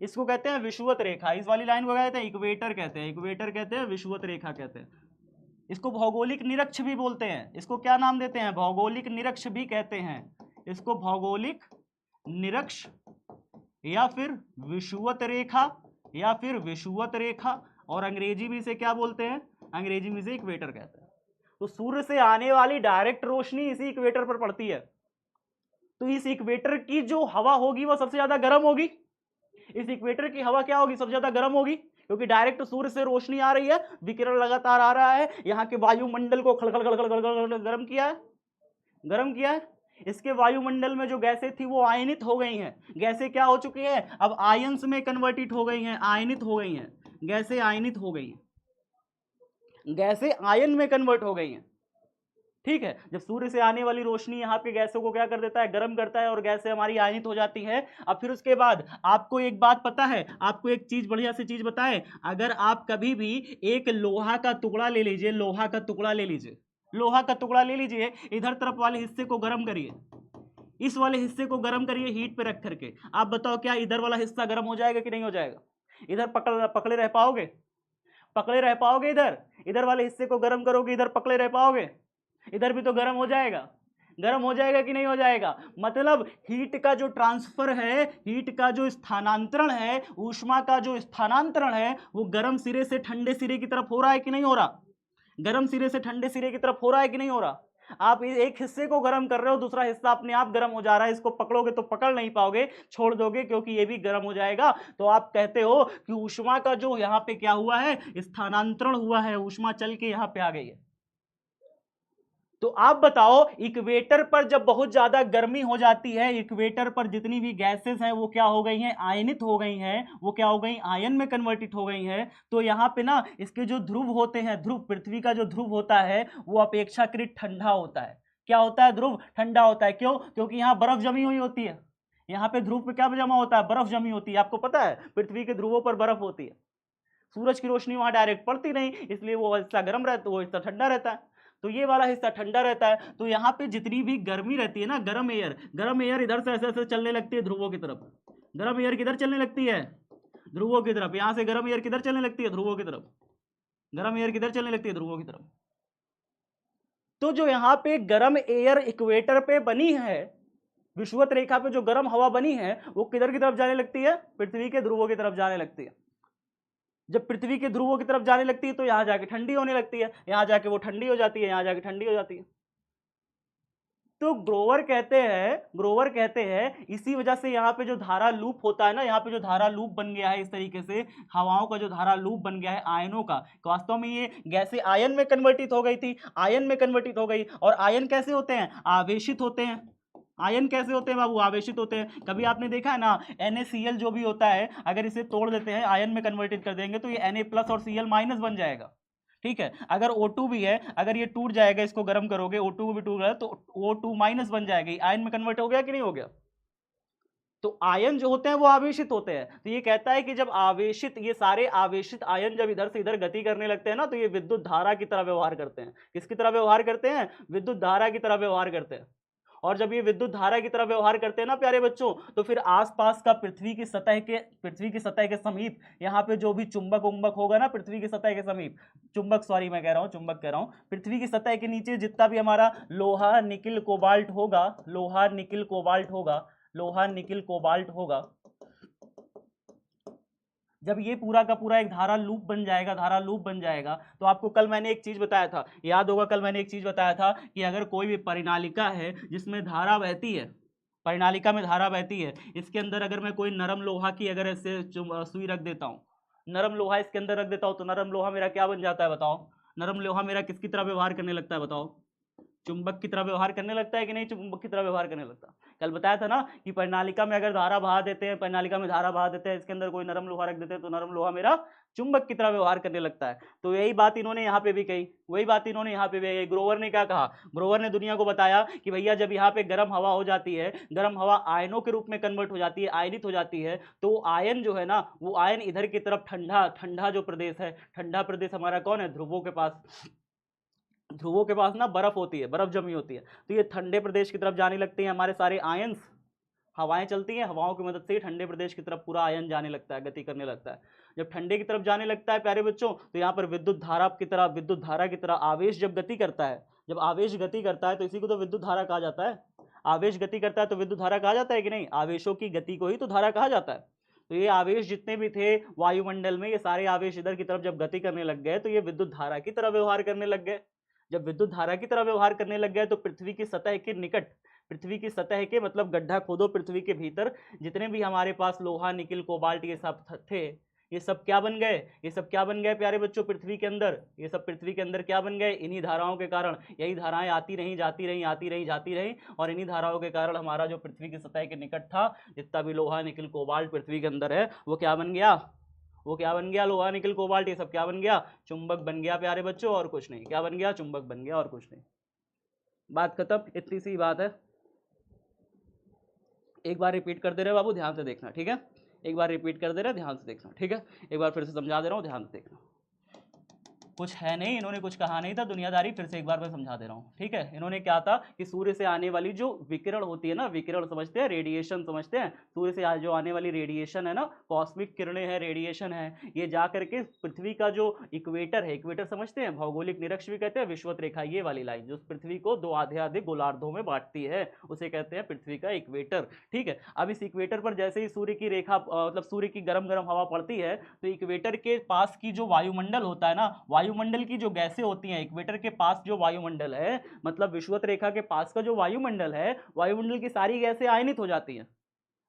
इसको कहते हैं विषुवत रेखा। इस वाली लाइन को कहते हैं इक्वेटर कहते हैं, विषुवत रेखा कहते हैं। इसको भौगोलिक निरक्ष भी बोलते हैं। इसको क्या नाम देते हैं? भौगोलिक निरक्ष भी कहते हैं। इसको भौगोलिक निरक्ष या फिर विषुवत रेखा, और अंग्रेजी में इसे क्या बोलते हैं? अंग्रेजी में इसे इक्वेटर कहते हैं। तो सूर्य से आने वाली डायरेक्ट रोशनी इसी इक्वेटर पर पड़ती है। तो इस इक्वेटर की जो हवा होगी वो सबसे ज्यादा गर्म होगी। इस इक्वेटर की हवा क्या होगी? सबसे ज्यादा गर्म होगी, क्योंकि डायरेक्ट सूर्य से रोशनी आ रही है, विकिरण लगातार आ रहा है, यहाँ के वायुमंडल को खलखल खलखल खलखल गर्म किया है। इसके वायुमंडल में जो गैसें थी वो आयनित हो गई हैं। गैसें क्या हो चुकी हैं? अब आयंस में कन्वर्टिट हो गई हैं, आयनित हो गई हैं। गैसें आयनित हो गई हैं, गैसें आयन में कन्वर्ट हो गई हैं, ठीक है। जब सूर्य से आने वाली रोशनी यहाँ पे गैसों को क्या कर देता है? गर्म करता है, और गैसें हमारी आयनित हो जाती है। अब फिर उसके बाद आपको एक बात पता है, आपको एक चीज, बढ़िया सी चीज बताए, अगर आप कभी भी एक लोहा का टुकड़ा ले लीजिए, इधर तरफ वाले हिस्से को गर्म करिए, इस वाले हिस्से को गर्म करिए हीट पे रख करके, आप बताओ क्या इधर वाला हिस्सा गर्म हो जाएगा कि नहीं हो जाएगा? इधर पकड़े रह पाओगे? इधर वाले हिस्से को गर्म करोगे, इधर पकड़े रह पाओगे? इधर भी तो गर्म हो जाएगा कि नहीं हो जाएगा? मतलब हीट का जो ट्रांसफर है, हीट का जो स्थानांतरण है, ऊष्मा का जो स्थानांतरण है, वो गर्म सिरे से ठंडे सिरे की तरफ हो रहा है कि नहीं हो रहा? गर्म सिरे से ठंडे सिरे की तरफ हो रहा है कि नहीं हो रहा? आप एक हिस्से को गर्म कर रहे हो, दूसरा हिस्सा अपने आप गर्म हो जा रहा है। इसको पकड़ोगे तो पकड़ नहीं पाओगे, छोड़ दोगे क्योंकि ये भी गर्म हो जाएगा। तो आप कहते हो कि ऊष्मा का जो यहाँ पे क्या हुआ है, स्थानांतरण हुआ है, ऊष्मा चल के यहाँ पे आ गई है। तो आप बताओ, इक्वेटर पर जब बहुत ज्यादा गर्मी हो जाती है, इक्वेटर पर जितनी भी गैसेस हैं वो क्या हो गई हैं, आयनित हो गई हैं, वो क्या हो गई, आयन में कन्वर्टित हो गई हैं। तो यहाँ पे ना इसके जो ध्रुव होते हैं, ध्रुव, पृथ्वी का जो ध्रुव होता है वो अपेक्षाकृत ठंडा होता है। क्या होता है, ध्रुव ठंडा होता है। क्यों? क्योंकि यहाँ बर्फ जमी हुई होती है। यहाँ पे ध्रुव पे क्या जमा होता है, बर्फ जमी होती है। आपको पता है पृथ्वी के ध्रुवों पर बर्फ होती है। सूरज की रोशनी वहां डायरेक्ट पड़ती नहीं, इसलिए वो हिस्सा गर्म रहता है, वो हिस्सा ठंडा रहता है। तो ये वाला हिस्सा ठंडा रहता है। तो यहाँ पे जितनी भी गर्मी रहती है ना, गर्म एयर इधर से ऐसे ऐसे चलने लगती है ध्रुवों की तरफ। गर्म एयर किधर चलने लगती है, ध्रुवों की तरफ। यहाँ से गर्म एयर किधर चलने लगती है, ध्रुवों की तरफ। गर्म एयर किधर चलने लगती है, ध्रुवों की तरफ। तो जो यहाँ पे गर्म एयर इक्वेटर पे बनी है, विषुवत रेखा पे जो गर्म हवा बनी है, वो किधर की तरफ जाने लगती है, पृथ्वी के ध्रुवों की तरफ जाने लगती है। जब पृथ्वी के ध्रुवों की तरफ जाने लगती है तो यहां जाके ठंडी होने लगती है, यहां जाके वो ठंडी हो जाती है, यहां जाके ठंडी हो जाती है। तो ग्रोवर कहते हैं इसी वजह से यहाँ पे जो धारा लूप होता है ना, यहाँ पे जो धारा लूप बन गया है इस तरीके से, हवाओं का जो धारा लूप बन गया है आयनों का, वास्तव में ये गैसें आयन में कन्वर्टित हो गई थी, आयन में कन्वर्टित हो गई। और आयन कैसे होते हैं, आवेशित होते हैं। आयन कैसे होते हैं बाबू, आवेशित होते हैं। कभी आपने देखा है ना, NaCl जो भी होता है, अगर इसे तोड़ देते हैं, आयन में कन्वर्टेड कर देंगे तो ये Na+ और Cl- बन जाएगा। ठीक है, अगर O2 भी है, अगर ये टूट जाएगा, इसको गर्म करोगे, O2 को भी टूट रहा है तो O2- बन जाएगी, आयन में कन्वर्ट हो गया कि नहीं हो गया। तो आयन जो होते हैं वो आवेशित होते हैं। तो ये कहता है कि जब आवेशित, ये सारे आवेशित आयन जब इधर से इधर गति करने लगते हैं ना, तो ये विद्युत धारा की तरह व्यवहार करते हैं। किसकी तरह व्यवहार करते हैं, विद्युत धारा की तरह व्यवहार करते हैं। और जब ये विद्युत धारा की तरह व्यवहार करते हैं ना प्यारे बच्चों, तो फिर आसपास का पृथ्वी की सतह के समीप यहाँ पे जो भी चुंबक उम्बक होगा ना, पृथ्वी की सतह के समीप, चुंबक, सॉरी मैं कह रहा हूँ चुंबक कह रहा हूँ, पृथ्वी की सतह के नीचे जितना भी हमारा लोहा निकिल कोबाल्ट होगा, लोहा निकिल कोबाल्ट होगा, लोहा निकिल कोबाल्ट होगा, जब ये पूरा का पूरा एक धारा लूप बन जाएगा, धारा लूप बन जाएगा, तो आपको कल मैंने एक चीज बताया था, याद होगा, कल मैंने एक चीज बताया था कि अगर कोई भी परिनालिका है जिसमें धारा बहती है, परिनालिका में धारा बहती है, इसके अंदर अगर मैं कोई नरम लोहा की अगर ऐसे सुई रख देता हूँ, नरम लोहा इसके अंदर रख देता हूँ, तो नरम लोहा मेरा क्या बन जाता है बताओ, नरम लोहा मेरा किसकी तरह व्यवहार करने लगता है बताओ, चुंबक की तरह व्यवहार करने लगता है कि नहीं, चुंबक की तरह व्यवहार करने लगता। कल बताया था ना कि परिनालिका में अगर धारा बहा देते हैं, परिनालिका में धारा बहा देते हैं, इसके अंदर कोई नरम लोहा रख देते हैं, तो नरम लोहा मेरा चुंबक की तरह व्यवहार करने लगता है। तो यही बात इन्होंने यहाँ पे भी कही, वही बात इन्होंने यहाँ पे भी कही। ग्रोवर ने क्या कहा, ग्रोवर ने दुनिया को बताया कि भैया जब यहाँ पे गर्म हवा हो जाती है, गर्म हवा आयनों के रूप में कन्वर्ट हो जाती है, आयनित हो जाती है, तो आयन जो है ना, वो आयन इधर की तरफ ठंडा ठंडा जो प्रदेश है, ठंडा प्रदेश हमारा कौन है, ध्रुवों के पास, ध्रुवों के पास ना बर्फ होती है, बर्फ जमी होती है, तो ये ठंडे प्रदेश की तरफ जाने लगते हैं हमारे सारे आयंस। हवाएं चलती हैं, हवाओं की मदद से ठंडे प्रदेश की तरफ पूरा आयन जाने लगता है, गति करने लगता है। जब ठंडे की तरफ जाने लगता है प्यारे बच्चों, तो यहाँ पर विद्युत धारा की तरह, विद्युत धारा की तरह आवेश जब गति करता है, जब आवेश गति करता है तो इसी को तो विद्युत धारा कहा जाता है। आवेश गति करता है तो विद्युत धारा कहा जाता है कि नहीं, आवेशों की गति को ही तो धारा कहा जाता है। तो ये आवेश जितने भी थे वायुमंडल में, ये सारे आवेश इधर की तरफ जब गति करने लग गए तो ये विद्युत धारा की तरह व्यवहार करने लग गए। जब विद्युत धारा की तरह व्यवहार करने लग गए तो पृथ्वी की सतह के निकट, पृथ्वी की सतह के मतलब गड्ढा खोदो पृथ्वी के भीतर, जितने भी हमारे पास लोहा निकिल कोबाल्ट ये सब थे, ये सब क्या बन गए, ये सब क्या बन गए प्यारे बच्चों, पृथ्वी के अंदर, ये सब पृथ्वी के अंदर क्या बन गए, इन्हीं धाराओं के कारण। यही धाराएं आती रही, जाती रही, आती रही, जाती रही, और इन्हीं धाराओं के कारण हमारा जो पृथ्वी की सतह के निकट था जितना भी लोहा निकिल कोबाल्ट पृथ्वी के अंदर है, वो क्या बन गया, वो क्या बन गया, लोहा निकल कोबाल्ट ये सब क्या बन गया, चुंबक बन गया प्यारे बच्चों, और कुछ नहीं। क्या बन गया, चुंबक बन गया और कुछ नहीं। बात खत्म, इतनी सी बात है। एक बार रिपीट कर दे रहे बाबू, ध्यान से देखना, ठीक है, एक बार रिपीट कर दे रहे, ध्यान से देखना, ठीक है, एक बार फिर से समझा दे रहा हूँ, ध्यान से देखना। कुछ है नहीं, इन्होंने कुछ कहा नहीं था, दुनियादारी फिर से एक बार मैं समझा दे रहा हूँ, ठीक है। इन्होंने क्या था कि सूर्य से आने वाली जो विकिरण होती है ना, विकिरण समझते हैं, रेडिएशन समझते हैं, सूर्य से जो आने वाली रेडिएशन है ना, कॉस्मिक किरणें हैं, रेडिएशन है, ये जा करके पृथ्वी का जो इक्वेटर है, इक्वेटर समझते हैं, भौगोलिक निरक्ष भी कहते हैं, विषुवत रेखा, ये वाली लाइन जो पृथ्वी को दो आधे आधे गोलार्धों में बांटती है, उसे कहते हैं पृथ्वी का इक्वेटर, ठीक है। अब इस इक्वेटर पर जैसे ही सूर्य की रेखा मतलब सूर्य की गर्म गर्म हवा पड़ती है, तो इक्वेटर के पास की जो वायुमंडल होता है ना, वायुमंडल की जो गैसें होती हैं, इक्वेटर के पास जो वायुमंडल है, मतलब विषुवत रेखा के पास का जो वायुमंडल है, वायुमंडल की सारी गैसें आयनित हो जाती हैं,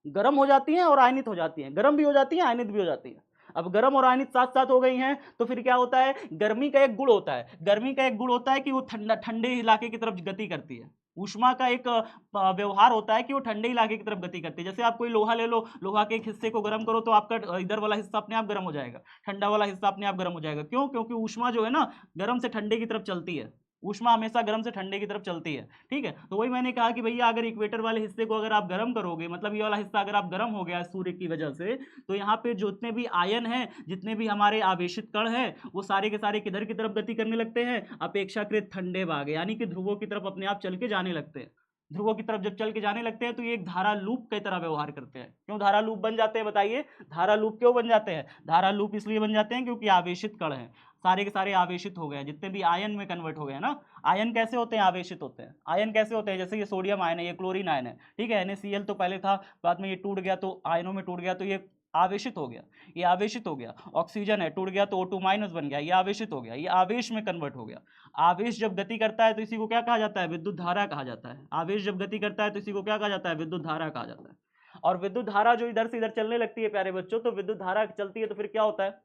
गर्म हो जाती हैं और आयनित हो जाती हैं, गर्म भी हो जाती हैं, आयनित भी हो जाती हैं। अब गर्म और आयनित साथ साथ हो गई हैं तो फिर क्या होता है, गर्मी का एक गुण होता है, गर्मी का एक गुण होता है कि वो ठंडा ठंडे इलाके की तरफ गति करती है। ऊष्मा का एक व्यवहार होता है कि वो ठंडे इलाके की तरफ गति करती है। जैसे आप कोई लोहा ले लो, लोहा के एक हिस्से को गर्म करो तो आपका इधर वाला हिस्सा अपने आप गर्म हो जाएगा, ठंडा वाला हिस्सा अपने आप गर्म हो जाएगा। क्यों? क्योंकि ऊष्मा जो है ना, गर्म से ठंडे की तरफ चलती है, ऊष्मा हमेशा गर्म से ठंडे की तरफ चलती है। ठीक है, तो वही मैंने कहा कि भैया अगर इक्वेटर वाले हिस्से को अगर आप गर्म करोगे, मतलब ये वाला हिस्सा अगर आप गर्म हो गया सूर्य की वजह से, तो यहाँ पे जितने भी आयन हैं, जितने भी हमारे आवेशित कण हैं, वो सारे के सारे किधर की तरफ गति करने लगते हैं, अपेक्षाकृत ठंडे भाग, यानी कि ध्रुवों की तरफ अपने आप चल के जाने लगते हैं। ध्रुवों की तरफ जब चल के जाने लगते हैं तो ये एक धारा लूप की तरह व्यवहार करते हैं। क्यों धारा लूप बन जाते हैं बताइए? धारा लूप क्यों बन जाते हैं? धारा लूप इसलिए बन जाते हैं क्योंकि आवेशित कण हैं, सारे के सारे आवेशित हो गए, जितने भी आयन में कन्वर्ट हो गए ना। आयन कैसे होते हैं? आवेशित होते हैं। आयन कैसे होते हैं? जैसे ये सोडियम आयन है, ये क्लोरीन आयन है, ठीक है, NaCl तो पहले था, बाद में ये टूट गया तो आयनों में टूट गया तो ये आवेशित हो गया, ये आवेशित हो गया। ऑक्सीजन है, टूट गया तो O2- बन गया, ये आवेशित हो गया, ये आवेश में कन्वर्ट हो गया। आवेश जब गति करता है तो इसी को क्या कहा जाता है? विद्युत धारा कहा जाता है। आवेश जब गति करता है तो इसी को क्या कहा जाता है? विद्युत धारा कहा जाता है। और विद्युत धारा जो इधर से इधर चलने लगती है प्यारे बच्चों, तो विद्युत धारा चलती है तो फिर क्या होता है?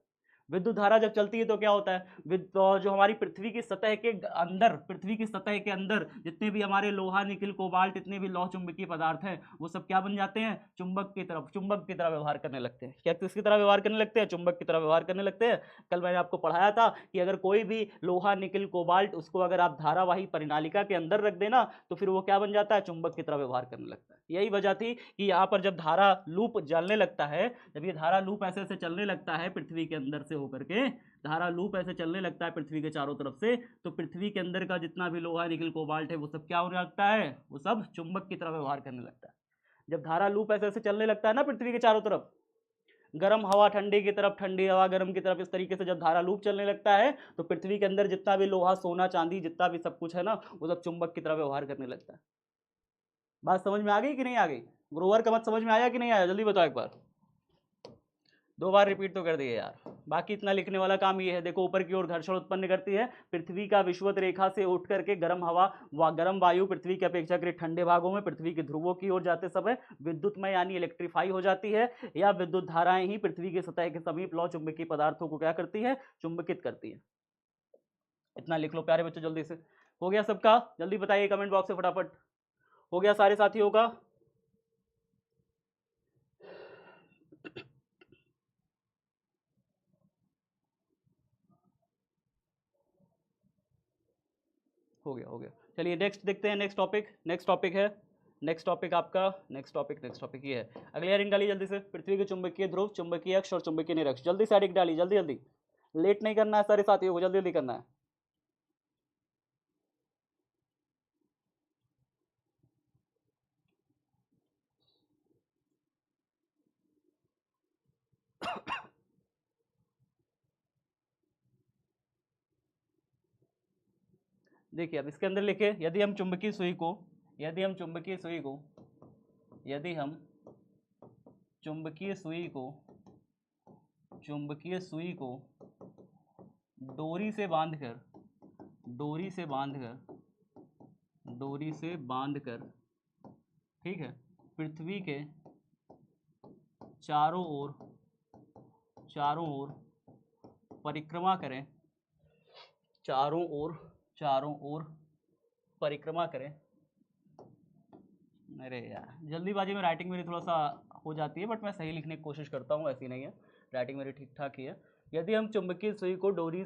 विद्युत धारा जब चलती है तो क्या होता है? जो हमारी पृथ्वी की सतह के अंदर, पृथ्वी की सतह के अंदर जितने भी हमारे लोहा, निकिल, कोबाल्ट, इतने भी लौह चुंबकीय पदार्थ हैं, वो सब क्या बन जाते हैं? चुंबक की तरफ, चुंबक की तरह व्यवहार करने लगते हैं। क्या किसकी तरह व्यवहार करने लगते हैं? चुंबक की तरह व्यवहार करने लगते हैं। कल मैंने आपको पढ़ाया था कि अगर कोई भी लोहा, निकिल, कोबाल्ट, उसको अगर आप धारावाही परिनालिका के अंदर रख देना तो फिर वो क्या बन जाता है? चुंबक की तरह व्यवहार करने लगता है। यही वजह थी कि यहाँ पर जब धारा लूप चलने लगता है, जब ये धारा लूप ऐसे ऐसे चलने लगता है पृथ्वी के अंदर से होकर के, धारा लूप ऐसे चलने लगता है पृथ्वी के चारों तरफ से, तो पृथ्वी के अंदर का जितना भी लोहा, निकिल, कोबाल्ट है, वो सब क्या होने लगता है? वो सब चुंबक की तरह व्यवहार करने लगता है। जब धारा लूप ऐसे ऐसे चलने लगता है ना पृथ्वी के चारों तरफ, गर्म हवा ठंडी की तरफ, ठंडी हवा गर्म की तरफ, इस तरीके से जब धारा लूप चलने लगता है तो पृथ्वी के अंदर जितना भी लोहा, सोना, चांदी, जितना भी सब कुछ है ना, वो सब चुंबक की तरह व्यवहार करने लगता है। बात समझ में आ गई कि नहीं आ गई? ग्रोवर का मत समझ में आया कि नहीं आया? जल्दी बताओ एक बार। 2 बार रिपीट तो कर दिए यार। बाकी इतना लिखने वाला काम ये है, देखो ऊपर की ओर घर्षण उत्पन्न करती है पृथ्वी का विषुवत रेखा से उठ करके गर्म हवा व गर्म वायु पृथ्वी के अपेक्षाकृत ठंडे भागों में पृथ्वी के ध्रुवों की ओर जाते समय विद्युतमय यानी इलेक्ट्रीफाई हो जाती है, या विद्युत धाराएं ही पृथ्वी की सतह के समीप लौ चुंबकीय पदार्थों को क्या करती है? चुंबकित करती है। इतना लिख लो प्यारे बच्चों जल्दी से। हो गया सबका? जल्दी बताइए कमेंट बॉक्स से फटाफट। हो गया सारे साथियों का? हो गया, हो गया। चलिए नेक्स्ट देखते हैं, नेक्स्ट टॉपिक। नेक्स्ट टॉपिक है, नेक्स्ट टॉपिक आपका, नेक्स्ट टॉपिक ये है। अगली हेडिंग डालिए जल्दी से, पृथ्वी के चुंबकीय ध्रुव, चुंबकीय अक्ष और चुंबकीय निरक्ष। जल्दी से हेडिंग डालिए, जल्दी जल्दी, लेट नहीं करना है सारे साथियों को, जल्दी जल्दी करना है। देखिए अब इसके अंदर लिखे, यदि हम चुंबकीय सुई को, यदि हम चुंबकीय सुई को, यदि हम चुंबकीय सुई को, चुंबकीय सुई को डोरी से बांधकर, डोरी से बांधकर, डोरी से बांधकर, ठीक है, पृथ्वी के चारों ओर, चारों ओर परिक्रमा करें, चारों ओर, चारों ओर परिक्रमा करें। अरे यार जल्दीबाजी में राइटिंग मेरी थोड़ा सा हो जाती है, बट मैं सही लिखने की कोशिश करता हूँ, ऐसी नहीं है, राइटिंग मेरी ठीक ठाक ही है। यदि हम चुंबकीय सुई को डोरी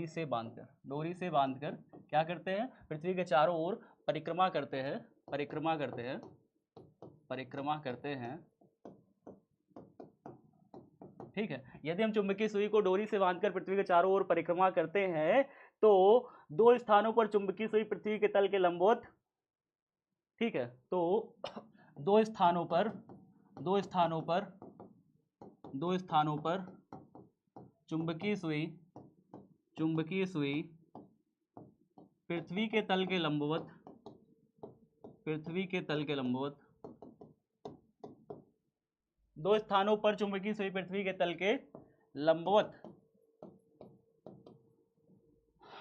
से बांधकर, डोरी से बांधकर क्या करते हैं? पृथ्वी के चारों ओर परिक्रमा करते हैं, परिक्रमा करते हैं, परिक्रमा करते हैं, ठीक है। यदि हम चुंबकीय सुई को डोरी से बांधकर पृथ्वी के चारों ओर परिक्रमा करते हैं तो 2 स्थानों पर चुंबकीय सुई पृथ्वी के तल के लंबवत, ठीक है, तो 2 स्थानों पर, 2 स्थानों पर, 2 स्थानों पर चुंबकीय सुई, चुंबकीय सुई पृथ्वी के तल के लंबवत, पृथ्वी के तल के लंबवत, 2 स्थानों पर चुंबकीय सुई पृथ्वी के तल के लंबवत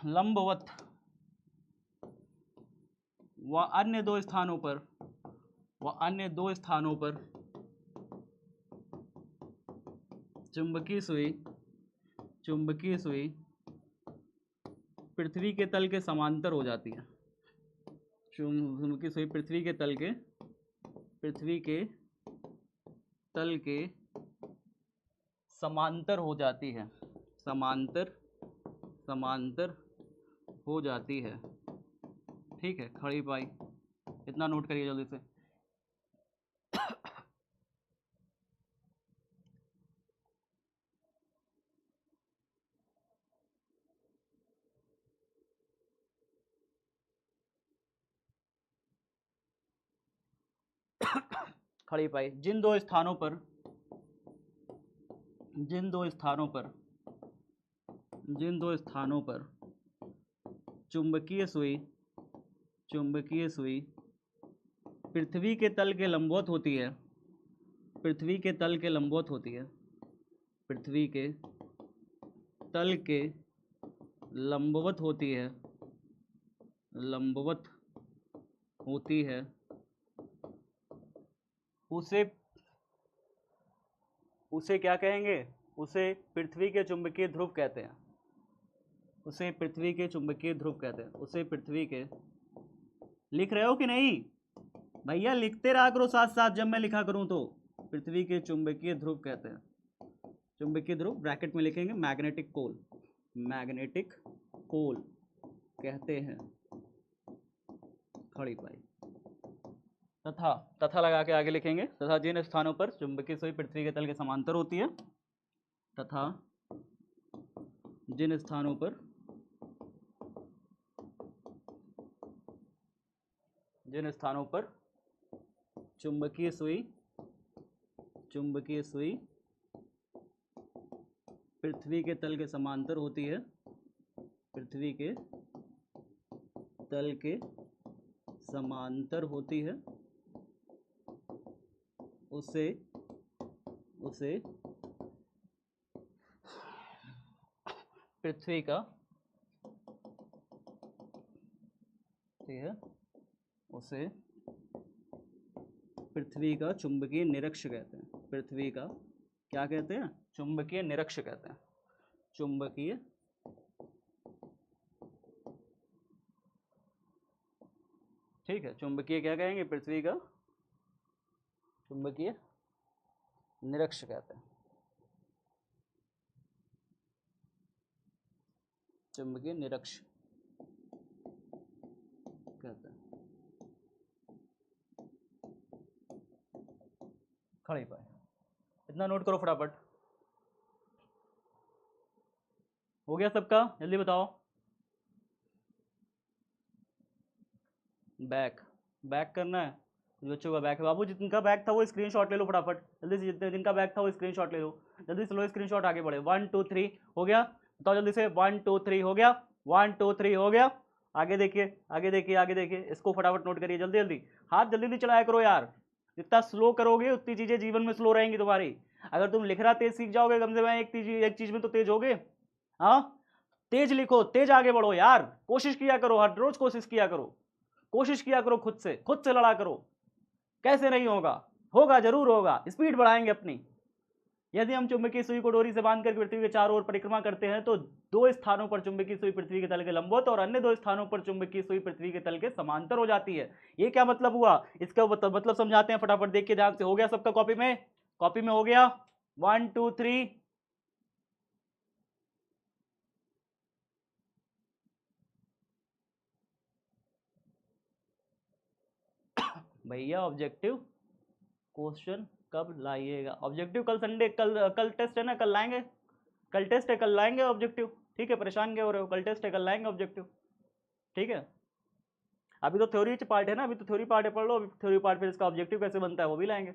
लंबवत व अन्य दो स्थानों पर चुंबकीय सुई पृथ्वी के तल के समांतर हो जाती है। चुंबकीय सुई पृथ्वी के तल के समांतर हो जाती है। समांतर हो जाती है। ठीक है, खड़ी पाई, इतना नोट करिए जल्दी से। खड़ी पाई, जिन दो स्थानों पर चुंबकीय सुई पृथ्वी के तल के लंबवत होती है। पृथ्वी के तल के लंबवत होती है। उसे क्या कहेंगे? उसे पृथ्वी के चुंबकीय ध्रुव कहते हैं। उसे पृथ्वी के लिख रहे हो कि नहीं भैया? लिखते रहा करो साथ साथ जब मैं लिखा करूं तो। पृथ्वी के चुंबकीय ध्रुव कहते हैं। चुंबकीय ध्रुव ब्रैकेट में लिखेंगे मैग्नेटिक पोल कहते हैं। खड़ी पाई। तथा लगा के आगे लिखेंगे, तथा जिन स्थानों पर चुंबकीय सुई पृथ्वी के तल के समांतर होती है, तथा जिन स्थानों पर चुंबकीय सुई पृथ्वी के तल के समांतर होती है, उसे पृथ्वी का चुंबकीय निरक्ष कहते हैं। पृथ्वी का क्या कहते हैं? चुंबकीय निरक्ष कहते हैं। ठीक है, चुंबकीय क्या कहेंगे? पृथ्वी का चुंबकीय निरक्ष कहते हैं। चुंबकीय निरक्ष कहते हैं। खड़ी पाए, इतना नोट करो फटाफट। हो गया सबका? जल्दी बताओ। बैक करना है बच्चों का। बैक बाबू जिनका बैक था वो स्क्रीनशॉट ले लो फटाफट जल्दी से। जिनका बैक था वो स्क्रीनशॉट ले लो जल्दी से। लो स्क्रीनशॉट, आगे बढ़े। 1 2 3 हो गया? बताओ जल्दी से। 1 2 3 हो गया? 1 2 3 हो गया? आगे देखिए। इसको फटाफट नोट करिए जल्दी जल्दी। हाथ जल्दी चलाया करो यार। जितना स्लो करोगे उतनी चीजें जीवन में स्लो रहेंगी तुम्हारी। अगर तुम लिखना तेज सीख जाओगे कम से कम एक चीज में तो तेज होगे। हाँ, तेज लिखो, तेज आगे बढ़ो यार। कोशिश किया करो, हर रोज कोशिश किया करो। खुद से लड़ा करो। कैसे नहीं होगा? होगा, जरूर होगा। स्पीड बढ़ाएंगे अपनी। यदि हम चुंबकीय सुई को डोरी से बांधकर पृथ्वी के चारों ओर परिक्रमा करते हैं तो दो स्थानों पर चुंबकीय सुई पृथ्वी के तल के लंबवत और अन्य दो स्थानों पर चुंबकीय सुई पृथ्वी के तल के समांतर हो जाती है। ये क्या मतलब हुआ? इसका मतलब समझाते हैं फटाफट, देखिए ध्यान से। हो गया सबका? कॉपी में हो गया? 1 2 3 भैया ऑब्जेक्टिव क्वेश्चन कब लाइएगा? ऑब्जेक्टिव कल संडे, कल टेस्ट है ना, कल लाएंगे। कल टेस्ट है, कल लाएंगे ऑब्जेक्टिव। ठीक है, परेशान क्यों हो रहे हो? कल टेस्ट है, कल लाएंगे ऑब्जेक्टिव। ठीक है, अभी तो थ्योरी पार्ट है ना, अभी तो थ्योरी पार्ट है, पढ़ लो थ्योरी पार्ट, फिर इसका ऑब्जेक्टिव कैसे बनता है वो भी लाएंगे।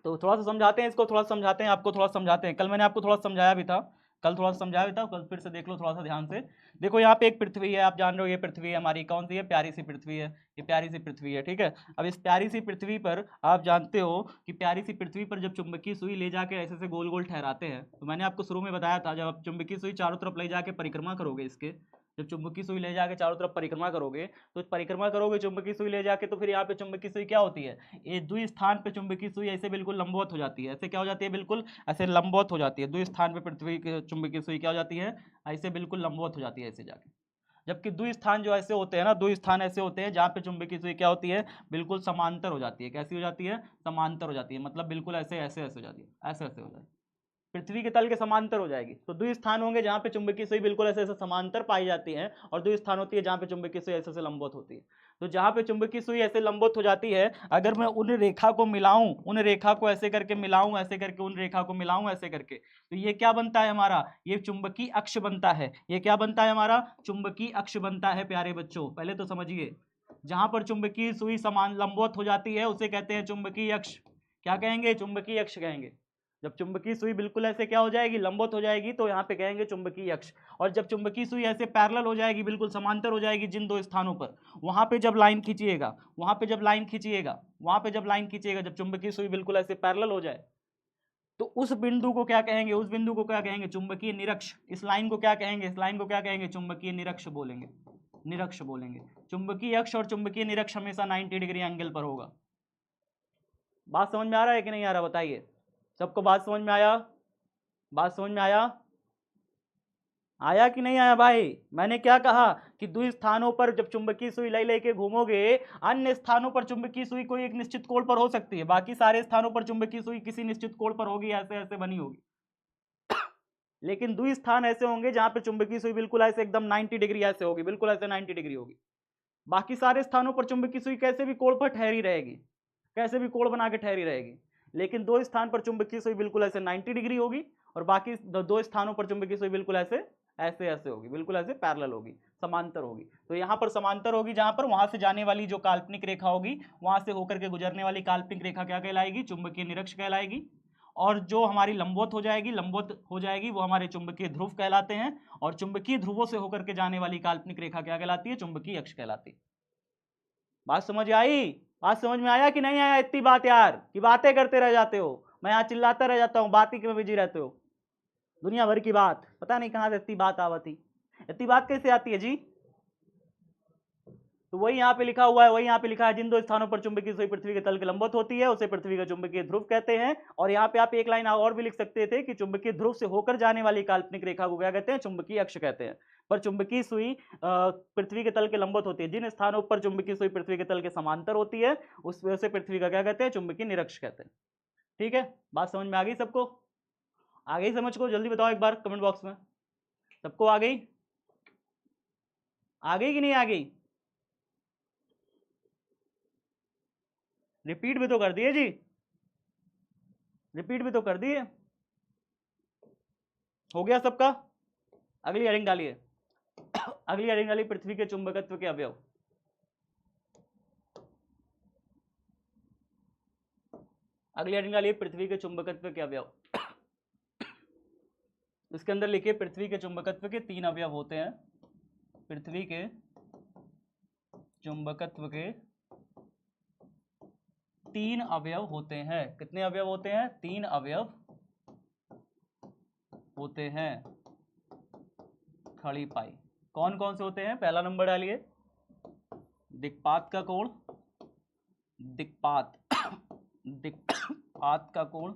तो थोड़ा सा समझाते हैं इसको, थोड़ा समझाते हैं आपको, थोड़ा समझाते हैं। कल मैंने आपको थोड़ा समझाया भी था, कल थोड़ा सा समझाया था, कल फिर से देख लो थोड़ा सा ध्यान से। देखो यहाँ पे एक पृथ्वी है, आप जान रहे हो ये पृथ्वी है हमारी, कौन सी है, प्यारी सी पृथ्वी है, ये प्यारी सी पृथ्वी है, ठीक है। अब इस प्यारी सी पृथ्वी पर आप जानते हो कि प्यारी सी पृथ्वी पर जब चुंबकीय सुई ले जाके ऐसे ऐसे गोल गोल ठहराते हैं, तो मैंने आपको शुरू में बताया था, जब आप चुंबकीय सुई चारों तरफ ले जाके परिक्रमा करोगे इसके, जब चुंबकीय सुई ले जाके चारों तरफ परिक्रमा करोगे, तो परिक्रमा करोगे चुंबकीय सुई ले जाके, तो फिर यहाँ पे चुंबकीय सुई क्या होती है, ये द्वि स्थान पे चुंबकीय सुई ऐसे बिल्कुल लंबवत हो जाती है, ऐसे क्या हो जाती है, बिल्कुल ऐसे लंबवत हो जाती है, द्वि स्थान पे पृथ्वी की चुंबकीय सुई क्या हो जाती है, ऐसे बिल्कुल लंबवत हो जाती है ऐसे जाके। जबकि द्वि स्थान जो ऐसे होते हैं ना, द्वि स्थान ऐसे होते हैं जहाँ पे चुंबकीय सुई क्या होती है, बिल्कुल समांतर हो जाती है। कैसी हो जाती है, समांतर हो जाती है, मतलब बिल्कुल ऐसे ऐसे ऐसे हो जाती है, ऐसे ऐसे हो जाती है, पृथ्वी के तल के समांतर हो जाएगी। तो द्वि स्थान होंगे जहां पे चुंबकीय सुई बिल्कुल ऐसे ऐसे समांतर पाई जाती है, और द्वि स्थान होती है जहां पे चुंबकीय सुई ऐसे ऐसे लंबवत होती है। तो जहां पे चुंबकीय सुई ऐसे लंबवत हो जाती है, अगर मैं उन रेखा को मिलाऊं, उन रेखा को ऐसे करके मिलाऊं, ऐसे करके उन रेखा को मिलाऊं ऐसे करके, तो ये क्या बनता है हमारा, ये चुंबकीय अक्ष बनता है। ये क्या बनता है हमारा, चुंबकीय अक्ष बनता है प्यारे बच्चों, पहले तो समझिए। जहां पर चुंबकीय सुई समान लंबवत हो जाती है उसे कहते हैं चुंबकीय अक्ष। क्या कहेंगे, चुंबकीय अक्ष कहेंगे। जब चुंबकीय सुई बिल्कुल ऐसे क्या हो जाएगी, लंबवत हो जाएगी, तो यहाँ पे कहेंगे चुंबकीय अक्ष। और जब चुंबकीय सुई ऐसे पैरेलल हो जाएगी, बिल्कुल समांतर हो जाएगी जिन दो स्थानों पर, वहां पे जब लाइन खींचिएगा, वहां पे जब लाइन खींचिएगा, वहां पे जब लाइन खींचिएगा, जब चुंबकीय सुई बिल्कुल ऐसे पैरेलल हो जाए, तो उस बिंदु को क्या कहेंगे, उस बिंदु को क्या कहेंगे, चुंबकीय निरक्ष। इस लाइन को क्या कहेंगे, इस लाइन को क्या कहेंगे, चुंबकीय निरक्ष बोलेंगे, निरक्ष बोलेंगे। चुंबकीय अक्ष और चुंबकीय निरक्ष हमेशा 90 डिग्री एंगल पर होगा। बात समझ में आ रहा है कि नहीं आ रहा, बताइए सबको, बात समझ में आया, बात समझ में आया, आया कि नहीं आया भाई। मैंने क्या कहा कि दो स्थानों पर जब चुंबकीय सुई ले लेके घूमोगे, अन्य स्थानों पर चुंबकीय सुई कोई एक निश्चित कोण पर हो सकती है, बाकी सारे स्थानों पर चुंबकीय सुई किसी निश्चित कोण पर होगी, ऐसे ऐसे बनी होगी। लेकिन दो स्थान ऐसे होंगे जहां पे चुंबकीय सुई बिल्कुल ऐसे एकदम 90 डिग्री ऐसे होगी, बिल्कुल ऐसे 90 डिग्री होगी। बाकी सारे स्थानों पर चुंबकीय सुई कैसे भी कोण पर ठहरी रहेगी, कैसे भी कोण बना के ठहरी रहेगी, लेकिन दो स्थान पर चुंबकीय सुई बिल्कुल ऐसे 90 डिग्री होगी, और बाकी दो स्थानों पर चुंबकीय सुई बिल्कुल ऐसे ऐसे ऐसे होगी, बिल्कुल ऐसे पैरेलल होगी, समांतर होगी। तो यहाँ पर समांतर होगी, जहां पर वहां से जाने वाली जो काल्पनिक रेखा होगी, वहां से होकर के गुजरने वाली काल्पनिक रेखा क्या कहलाएगी, चुंबकीय निरक्ष कहलाएगी। और जो हमारी लंबवत हो जाएगी वो हमारे चुंबकीय ध्रुव कहलाते हैं, और चुंबकीय ध्रुवों से होकर के जाने वाली काल्पनिक रेखा क्या कहलाती है, चुंबकीय अक्ष कहलाती है। बात समझ आई, बात समझ में आया कि नहीं आया, इतनी बात यार कि बातें करते रह जाते हो, मैं यहाँ चिल्लाता रह जाता हूँ, बात ही में बिजी रहते हो, दुनिया भर की बात, पता नहीं कहां से इतनी बात आवती, इतनी बात कैसे आती है जी। तो वही यहाँ पे लिखा हुआ है, वही यहाँ पे लिखा है, जिन दो स्थानों पर चुंबकीय सुई पृथ्वी के तल के लंबवत होती है उसे पृथ्वी का चुंबकीय ध्रुव कहते हैं। और यहाँ पे आप एक लाइन और भी लिख सकते थे कि चुंबकीय ध्रुव से होकर जाने वाली काल्पनिक रेखा को क्या कहते हैं, चुंबकीय अक्ष कहते हैं। पर चुंबकीय सुई पृथ्वी के तल के लंबवत होती है, जिन स्थानों पर चुंबकीय सुई पृथ्वी के तल के समांतर होती है उस वजह से पृथ्वी का क्या कहते हैं, चुंबकीय निरक्ष कहते हैं। ठीक है, बात समझ में आ गई सबको, आ गई समझ को, जल्दी बताओ एक बार कमेंट बॉक्स में, सबको आ गई, आ गई कि नहीं आ गई, रिपीट भी तो कर दिए जी, रिपीट भी तो कर दिए, हो गया सबका। अगली हेडिंग डालिए, अगली हेडिंग डालिए, पृथ्वी के चुंबकत्व के अवयव। अगली हेडिंग डालिए, पृथ्वी के चुंबकत्व के अवयव। इसके अंदर लिखिए, पृथ्वी के चुंबकत्व के 3 अवयव होते हैं। पृथ्वी के चुंबकत्व के 3 अवयव होते हैं। कितने अवयव होते हैं, 3 अवयव होते हैं। खड़ी पाई कौन कौन से होते हैं, पहला नंबर डालिए, दिक्पात का कोण, दिक्पात दिक्पात का कोण।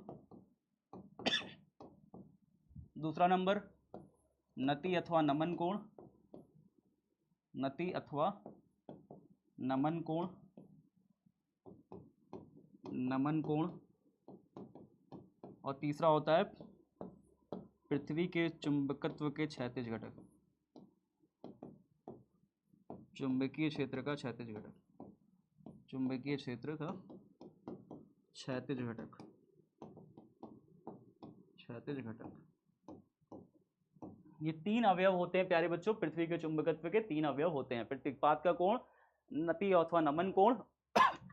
दूसरा नंबर नति अथवा नमन कोण, नति अथवा नमन कोण, नमन कोण। और तीसरा होता है पृथ्वी के चुंबकत्व के क्षैतिज घटक, चुंबकीय क्षेत्र का क्षैतिज घटक, चुंबकीय क्षेत्र का क्षैतिज घटक, क्षैतिज घटक। ये 3 अवयव होते हैं प्यारे बच्चों, पृथ्वी के चुंबकत्व के 3 अवयव होते हैं, दिक्पात का कोण, नति अथवा नमन कोण,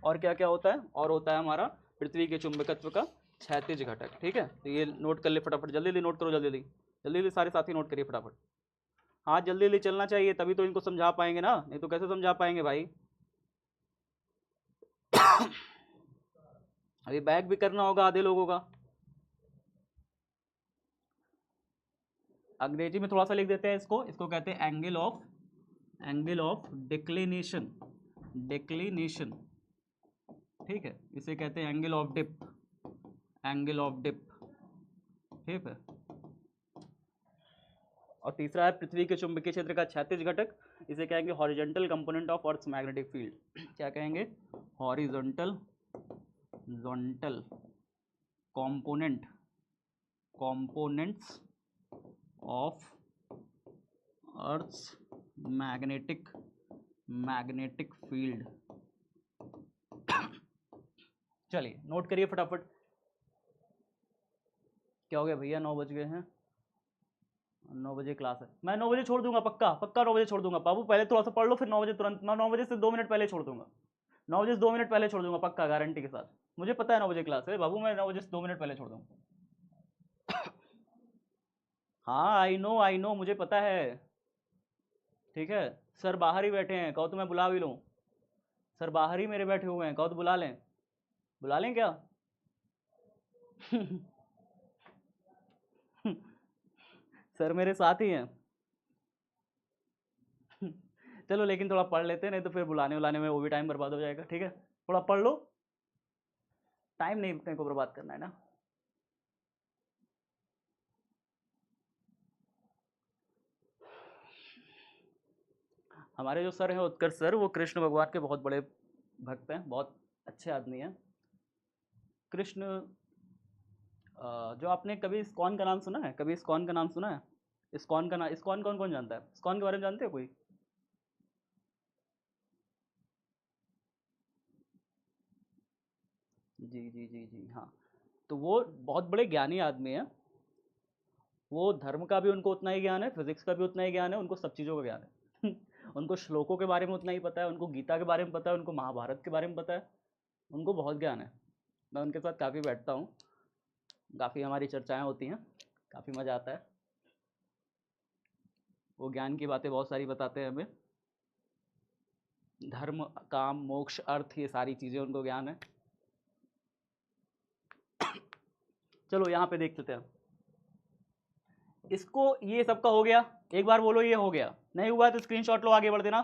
और क्या क्या होता है, और होता है हमारा पृथ्वी के चुंबकत्व का क्षैतिज घटक। ठीक है, तो ये नोट कर ले फटाफट, जल्दी जल्दी नोट करो, जल्दी जल्दी। जल्दी जल्दी सारे साथी नोट करिए फटाफट। हाँ जल्दी जल्दी चलना चाहिए, तभी तो इनको समझा पाएंगे ना, नहीं तो कैसे समझा पाएंगे भाई। अभी बैक भी करना होगा आधे लोगों का। अंग्रेजी में थोड़ा सा लिख देते हैं इसको, इसको कहते हैं एंगल ऑफ डिक्लिनेशन, डिक्लिनेशन, ठीक है। इसे कहते हैं angle of dip, angle of dip, ठीक है। और तीसरा है पृथ्वी के चुंबकीय क्षेत्र का क्षैतिज घटक, इसे कहेंगे horizontal component of earth's magnetic field. क्या कहेंगे? Horizontal components of earth's magnetic field. चलिए नोट करिए फटाफट। क्या हो गया भैया, 9 बज गए हैं, 9 बजे क्लास है। मैं 9 बजे छोड़ दूंगा, पक्का पक्का 9 बजे छोड़ दूंगा। बाबू पहले थोड़ा सा पढ़ लो, फिर 9 बजे तुरंत। मैं 9 बजे से 2 मिनट पहले छोड़ दूंगा, 9 बजे से 2 मिनट पहले छोड़ दूंगा, पक्का गारंटी के साथ। मुझे पता है 9 बजे क्लास है बाबू, मैं 9 बजे से 2 मिनट पहले छोड़ दूंगा। हाँ आई नो मुझे पता है, ठीक है। सर बाहर ही बैठे हैं, कहो तो मैं बुला भी लूँ। सर बाहर ही मेरे बैठे हुए हैं, कहो तो बुला लें, बुला लें क्या? सर मेरे साथ ही हैं। चलो लेकिन थोड़ा पढ़ लेते हैं, नहीं तो फिर बुलाने उलाने में वो भी टाइम बर्बाद हो जाएगा, ठीक है। थोड़ा पढ़ लो, टाइम नहीं अपने को बर्बाद करना है ना। हमारे जो सर हैं उत्कर्ष सर, वो कृष्ण भगवान के बहुत बड़े भक्त हैं, बहुत अच्छे आदमी हैं। कृष्ण जो आपने कभी इस्कॉन का नाम सुना है? कभी इस्कॉन का नाम सुना है? इस्कॉन का नाम, इस्कॉन कौन कौन जानता है? इस्कॉन के बारे में जानते हो कोई? जी जी जी जी हाँ। तो वो बहुत बड़े ज्ञानी आदमी हैं। वो धर्म का भी उनको उतना ही ज्ञान है, फिजिक्स का भी उतना ही ज्ञान है, उनको सब चीज़ों का ज्ञान है। उनको श्लोकों के बारे में उतना ही पता है, उनको गीता के बारे में पता है, उनको महाभारत के बारे में पता है, उनको बहुत ज्ञान है। मैं उनके साथ काफ़ी बैठता हूँ, काफ़ी हमारी चर्चाएं होती हैं, काफ़ी मज़ा आता है। वो ज्ञान की बातें बहुत सारी बताते हैं हमें, धर्म काम मोक्ष अर्थ ये सारी चीज़ें उनको ज्ञान है। चलो यहाँ पे देख लेते हैं इसको। ये सबका हो गया, एक बार बोलो ये हो गया, नहीं हुआ तो स्क्रीनशॉट लो, आगे बढ़ देना।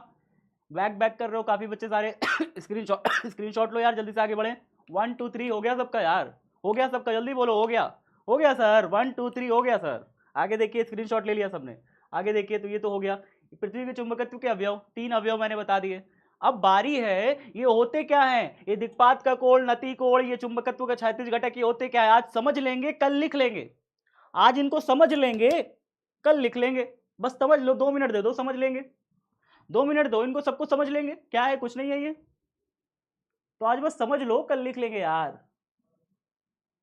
बैक कर रहे हो काफ़ी बच्चे सारे। स्क्रीनशॉट लो यार, जल्दी से आगे बढ़े। 1 2 3 हो गया सबका यार, हो गया सबका, जल्दी बोलो हो गया, हो गया सर, 1 2 3 हो गया सर। आगे देखिए, स्क्रीनशॉट ले लिया सबने, आगे देखिए। तो ये तो हो गया पृथ्वी के चुंबकत्व के अवयव, 3 अवयव मैंने बता दिए। अब बारी है, ये होते क्या हैं? ये दिक्पात का कोण, नति कोण, ये चुंबकत्व का क्षैतिज घटक, ये होते क्या है? आज समझ लेंगे, कल लिख लेंगे। आज इनको समझ लेंगे, कल लिख लेंगे। बस समझ लो, 2 मिनट दे दो, समझ लेंगे। 2 मिनट दो इनको, सबको समझ लेंगे। क्या है, कुछ नहीं है ये तो। आज बस समझ लो, कल लिख लेंगे यार।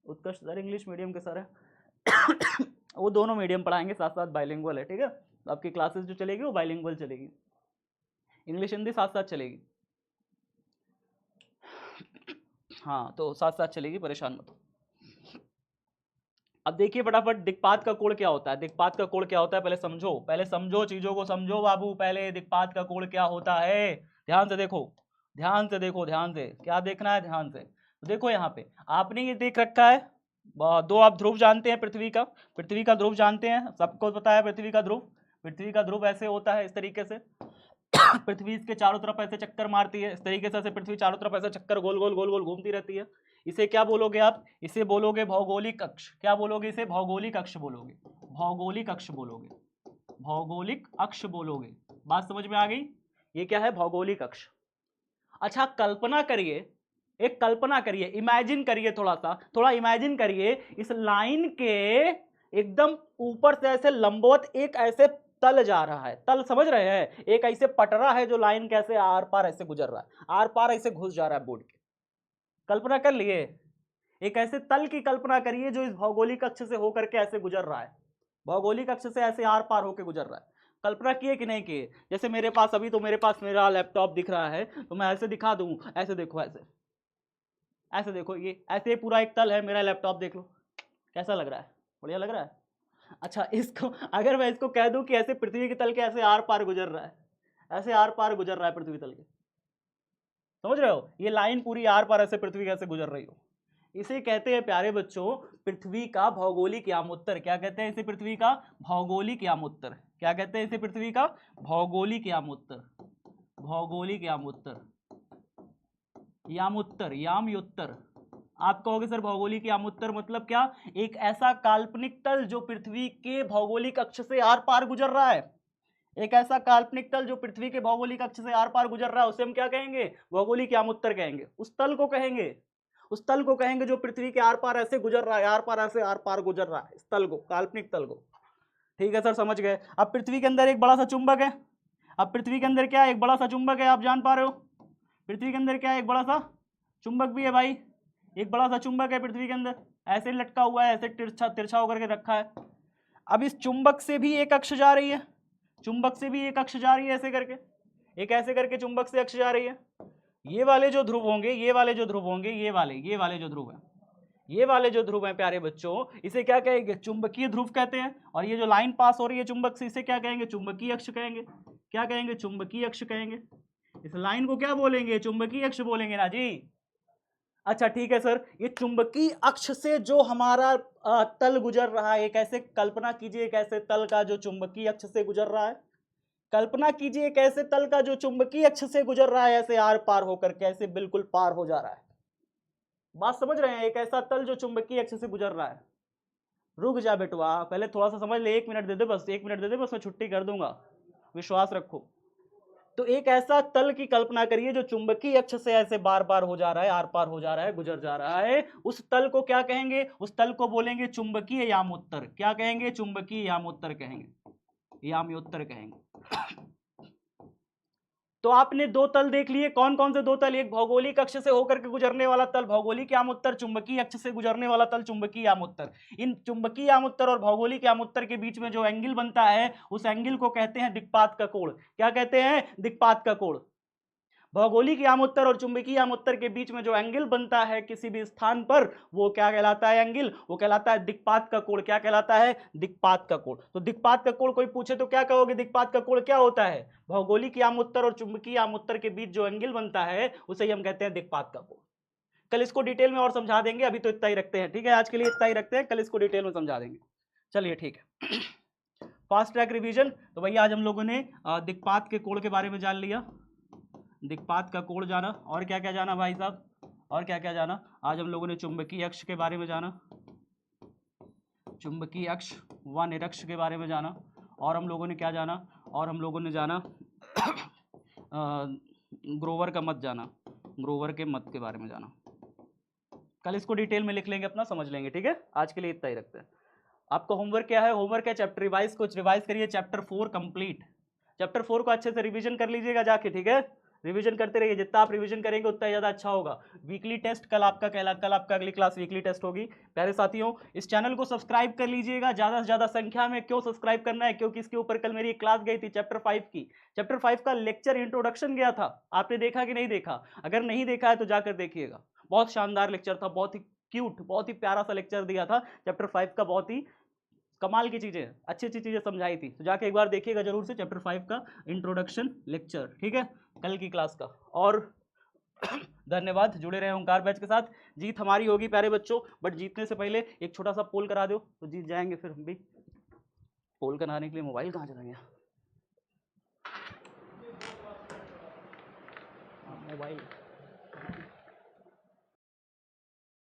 उत्कर्ष सर इंग्लिश मीडियम के सर है। वो दोनों मीडियम पढ़ाएंगे, साथ साथ बाइलिंगुअल है, ठीक है। आपकी क्लासेस जो चलेगी वो बाइलिंगुअल चलेगी, इंग्लिश हिंदी साथ साथ चलेगी। हाँ तो साथ साथ चलेगी, परेशान मत हो। अब देखिए फटाफट, दिक्पात का कोण क्या होता है? दिक्पात का कोण क्या होता है, पहले समझो चीजों को, समझो बाबू। पहले दिक्पात का कोण क्या होता है, ध्यान से देखो, ध्यान से देखो, ध्यान से। क्या देखना है? ध्यान से। तो देखो यहाँ पे आपने ये देख रखा है, 2 आप ध्रुव जानते हैं पृथ्वी का ध्रुव जानते हैं, सबको पता है पृथ्वी का ध्रुव ऐसे होता है, इस तरीके से। पृथ्वी इसके चारों तरफ ऐसे चक्कर मारती है, इस तरीके से पृथ्वी चारों तरफ ऐसे चक्कर गोल गोल गोल गोल घूमती रहती है। इसे क्या बोलोगे आप? इसे बोलोगे भौगोलिक अक्ष। क्या बोलोगे इसे? भौगोलिक अक्ष बोलोगे, भौगोलिक अक्ष बोलोगे, भौगोलिक अक्ष बोलोगे। बात समझ में आ गई? ये क्या है? भौगोलिक अक्ष। अच्छा कल्पना करिए, एक कल्पना करिए, इमेजिन करिए, थोड़ा इमेजिन करिए, इस लाइन के एकदम ऊपर से ऐसे लंबवत एक ऐसे तल जा रहा है। तल समझ रहे हैं? एक ऐसे पटरा है जो लाइन कैसे आर पार ऐसे गुजर रहा है, आर पार ऐसे घुस जा रहा है बोर्ड के। कल्पना कर लिए? एक ऐसे तल की कल्पना करिए जो इस भौगोलिक अक्ष से होकर के ऐसे गुजर रहा है, भौगोलिक अक्ष से ऐसे आर पार होकर गुजर रहा है। कल्पना किए कि नहीं किए? जैसे मेरे पास अभी तो मेरे पास मेरा लैपटॉप दिख रहा है, तो मैं ऐसे दिखा दूं, ऐसे देखो, ऐसे देखो, ये ऐसे पूरा एक तल है, मेरा लैपटॉप देख लो कैसा लग रहा है, बढ़िया लग रहा है। अच्छा, इसको अगर मैं इसको कह दूं कि ऐसे पृथ्वी के तल के ऐसे आर पार गुजर रहा है, ऐसे आर पार गुजर रहा है पृथ्वी तल के, समझ रहे हो? ये लाइन पूरी आर पार ऐसे पृथ्वी कैसे गुजर रही हो, इसे कहते हैं प्यारे बच्चों पृथ्वी का भौगोलिक यामोत्तर। क्या कहते हैं इसे? पृथ्वी का भौगोलिक यामोत्तर। क्या कहते हैं इसे? पृथ्वी का भौगोलिक यामोत्तर। भौगोलिक यामोत्तर, यामोत्तर, यामयोत्तर। आप कहोगे सर भौगोलिक यामोत्तर मतलब क्या? एक ऐसा काल्पनिक तल जो पृथ्वी के भौगोलिक अक्ष से आर पार गुजर रहा है। एक ऐसा काल्पनिक तल जो पृथ्वी के भौगोलिक अक्ष से आर पार गुजर रहा है, उसे हम क्या कहेंगे? भौगोलिक यामोत्तर कहेंगे। उस तल को कहेंगे, उस तल को कहेंगे जो पृथ्वी के आर पार ऐसे गुजर रहा है, आर पार ऐसे आर पार गुजर रहा है, इस तल को, काल्पनिक तल को। ठीक है सर, समझ गए। अब पृथ्वी के अंदर एक बड़ा सा चुंबक है। अब पृथ्वी के अंदर क्या है? एक बड़ा सा चुंबक है, आप जान पा रहे हो। पृथ्वी के अंदर क्या है? एक बड़ा सा चुंबक भी है भाई, एक बड़ा सा चुंबक है पृथ्वी के अंदर, ऐसे लटका हुआ है, ऐसे तिरछा तिरछा होकर के रखा है। अब इस चुंबक से भी एक अक्ष जा रही है, चुंबक से भी एक अक्ष जा रही है, ऐसे करके, एक ऐसे करके चुंबक से अक्ष जा रही है। ये वाले जो ध्रुव होंगे, ये वाले जो ध्रुव होंगे, ये वाले जो ध्रुव हैं, ये वाले जो ध्रुव हैं प्यारे बच्चों, इसे क्या कहेंगे? चुंबकीय ध्रुव कहते हैं। और ये जो लाइन पास हो रही है चुंबक से, इसे क्या कहेंगे? चुंबकीय अक्ष कहेंगे। क्या कहेंगे? चुंबकीय अक्ष कहेंगे। इस लाइन को क्या बोलेंगे? चुंबकीय अक्ष बोलेंगे ना जी। अच्छा ठीक है सर, ये चुंबकीय अक्ष से जो हमारा तल गुजर रहा है, एक ऐसे कल्पना कीजिए एक ऐसे तल का जो चुंबकीय अक्ष से गुजर रहा है। कल्पना कीजिए एक ऐसे तल का जो चुंबकीय अक्ष से गुजर रहा है, ऐसे आर पार होकर के ऐसे बिल्कुल पार हो जा रहा है। बात समझ रहे हैं? एक ऐसा तल जो चुंबकीय अक्ष से गुजर रहा है। रुक जा बेटवा, पहले थोड़ा सा समझ ले, 1 मिनट दे दे बस, 1 मिनट दे दे बस, मैं छुट्टी कर दूंगा, विश्वास रखो। तो एक ऐसा तल की कल्पना करिए जो चुंबकीय अक्ष से ऐसे बार बार हो जा रहा है, आर पार हो जा रहा है, गुजर जा रहा है। उस तल को क्या कहेंगे? उस तल को बोलेंगे चुंबकीय यामोत्तर। क्या कहेंगे? चुंबकीय यामोत्तर कहेंगे, यामयोत्तर कहेंगे। तो आपने दो तल देख लिए, कौन कौन से दो तल? एक भौगोलिक अक्ष से होकर के गुजरने वाला तल भौगोलिक यामोत्तर, चुंबकीय अक्ष से गुजरने वाला तल चुंबकीय यामोत्तर। इन चुंबकीय यामोत्तर और भौगोलिक यामोत्तर के बीच में जो एंगल बनता है, उस एंगल को कहते हैं दिक्पात का कोण। क्या कहते हैं? दिक्पात का कोण। भौगोलिक यामोत्तर और चुंबकीय यामोत्तर के बीच में जो एंगल बनता है किसी भी स्थान पर, वो क्या कहलाता है? एंगल, वो कहलाता है दिक्पात का कोण। क्या कहलाता है? दिक्पात का कोण। तो दिक्पात का कोण कोई पूछे तो क्या कहोगे? दिक्पात का कोण क्या होता है? भौगोलिक यामोत्तर और चुंबकीय यामोत्तर के बीच जो एंगल बनता है उसे हम कहते हैं दिक्पात का कोण। कल इसको डिटेल में और समझा देंगे, अभी तो इतना ही रखते हैं, ठीक है? आज के लिए इतना ही रखते हैं, कल इसको डिटेल में समझा देंगे। चलिए ठीक है। Fast track revision. तो भैया आज हम लोगों ने दिक्पात के कोण के बारे में जान लिया, दिक्पात का कोण जाना, और क्या क्या जाना भाई साहब? और क्या क्या जाना? आज हम लोगों ने चुंबकीय अक्ष के बारे में जाना, चुंबकीय अक्ष व निरक्ष के बारे में जाना, और हम लोगों ने क्या जाना? और हम लोगों ने जाना ग्रोवर का मत जाना, ग्रोवर के मत के बारे में जाना। कल इसको डिटेल में लिख लेंगे, अपना समझ लेंगे, ठीक है? आज के लिए इतना ही रखते हैं। आपका होमवर्क क्या है? होमवर्क है चैप्टर रिवाइज, कुछ रिवाइज करिए, चैप्टर 4 कंप्लीट। चैप्टर 4 को अच्छे से रिवीजन कर लीजिएगा जाके, ठीक है? रिवीजन करते रहिए, जितना आप रिवीजन करेंगे उतना ज़्यादा अच्छा होगा। वीकली टेस्ट कल आपका कल आपका अगली क्लास वीकली टेस्ट होगी। प्यारे साथियों, इस चैनल को सब्सक्राइब कर लीजिएगा ज़्यादा से ज़्यादा संख्या में। क्यों सब्सक्राइब करना है? क्योंकि इसके ऊपर कल मेरी एक क्लास गई थी चैप्टर 5 की। चैप्टर 5 का लेक्चर इंट्रोडक्शन गया था, आपने देखा कि नहीं देखा? अगर नहीं देखा है तो जाकर देखिएगा, बहुत शानदार लेक्चर था, बहुत ही क्यूट, बहुत ही प्यारा सा लेक्चर दिया था चैप्टर 5 का, बहुत ही कमाल की चीजें, अच्छी अच्छी चीजें समझाई थी। तो जाके एक बार देखिएगा जरूर से चैप्टर 5 का इंट्रोडक्शन लेक्चर, ठीक है? कल की क्लास का। और धन्यवाद, जुड़े रहे ओंकार बैच के साथ। जीत हमारी होगी प्यारे बच्चों, बट जीतने से पहले एक छोटा सा पोल करा दो तो जीत जाएंगे फिर हम भी। पोल कराने के लिए मोबाइल कहाँ चला गया? मोबाइल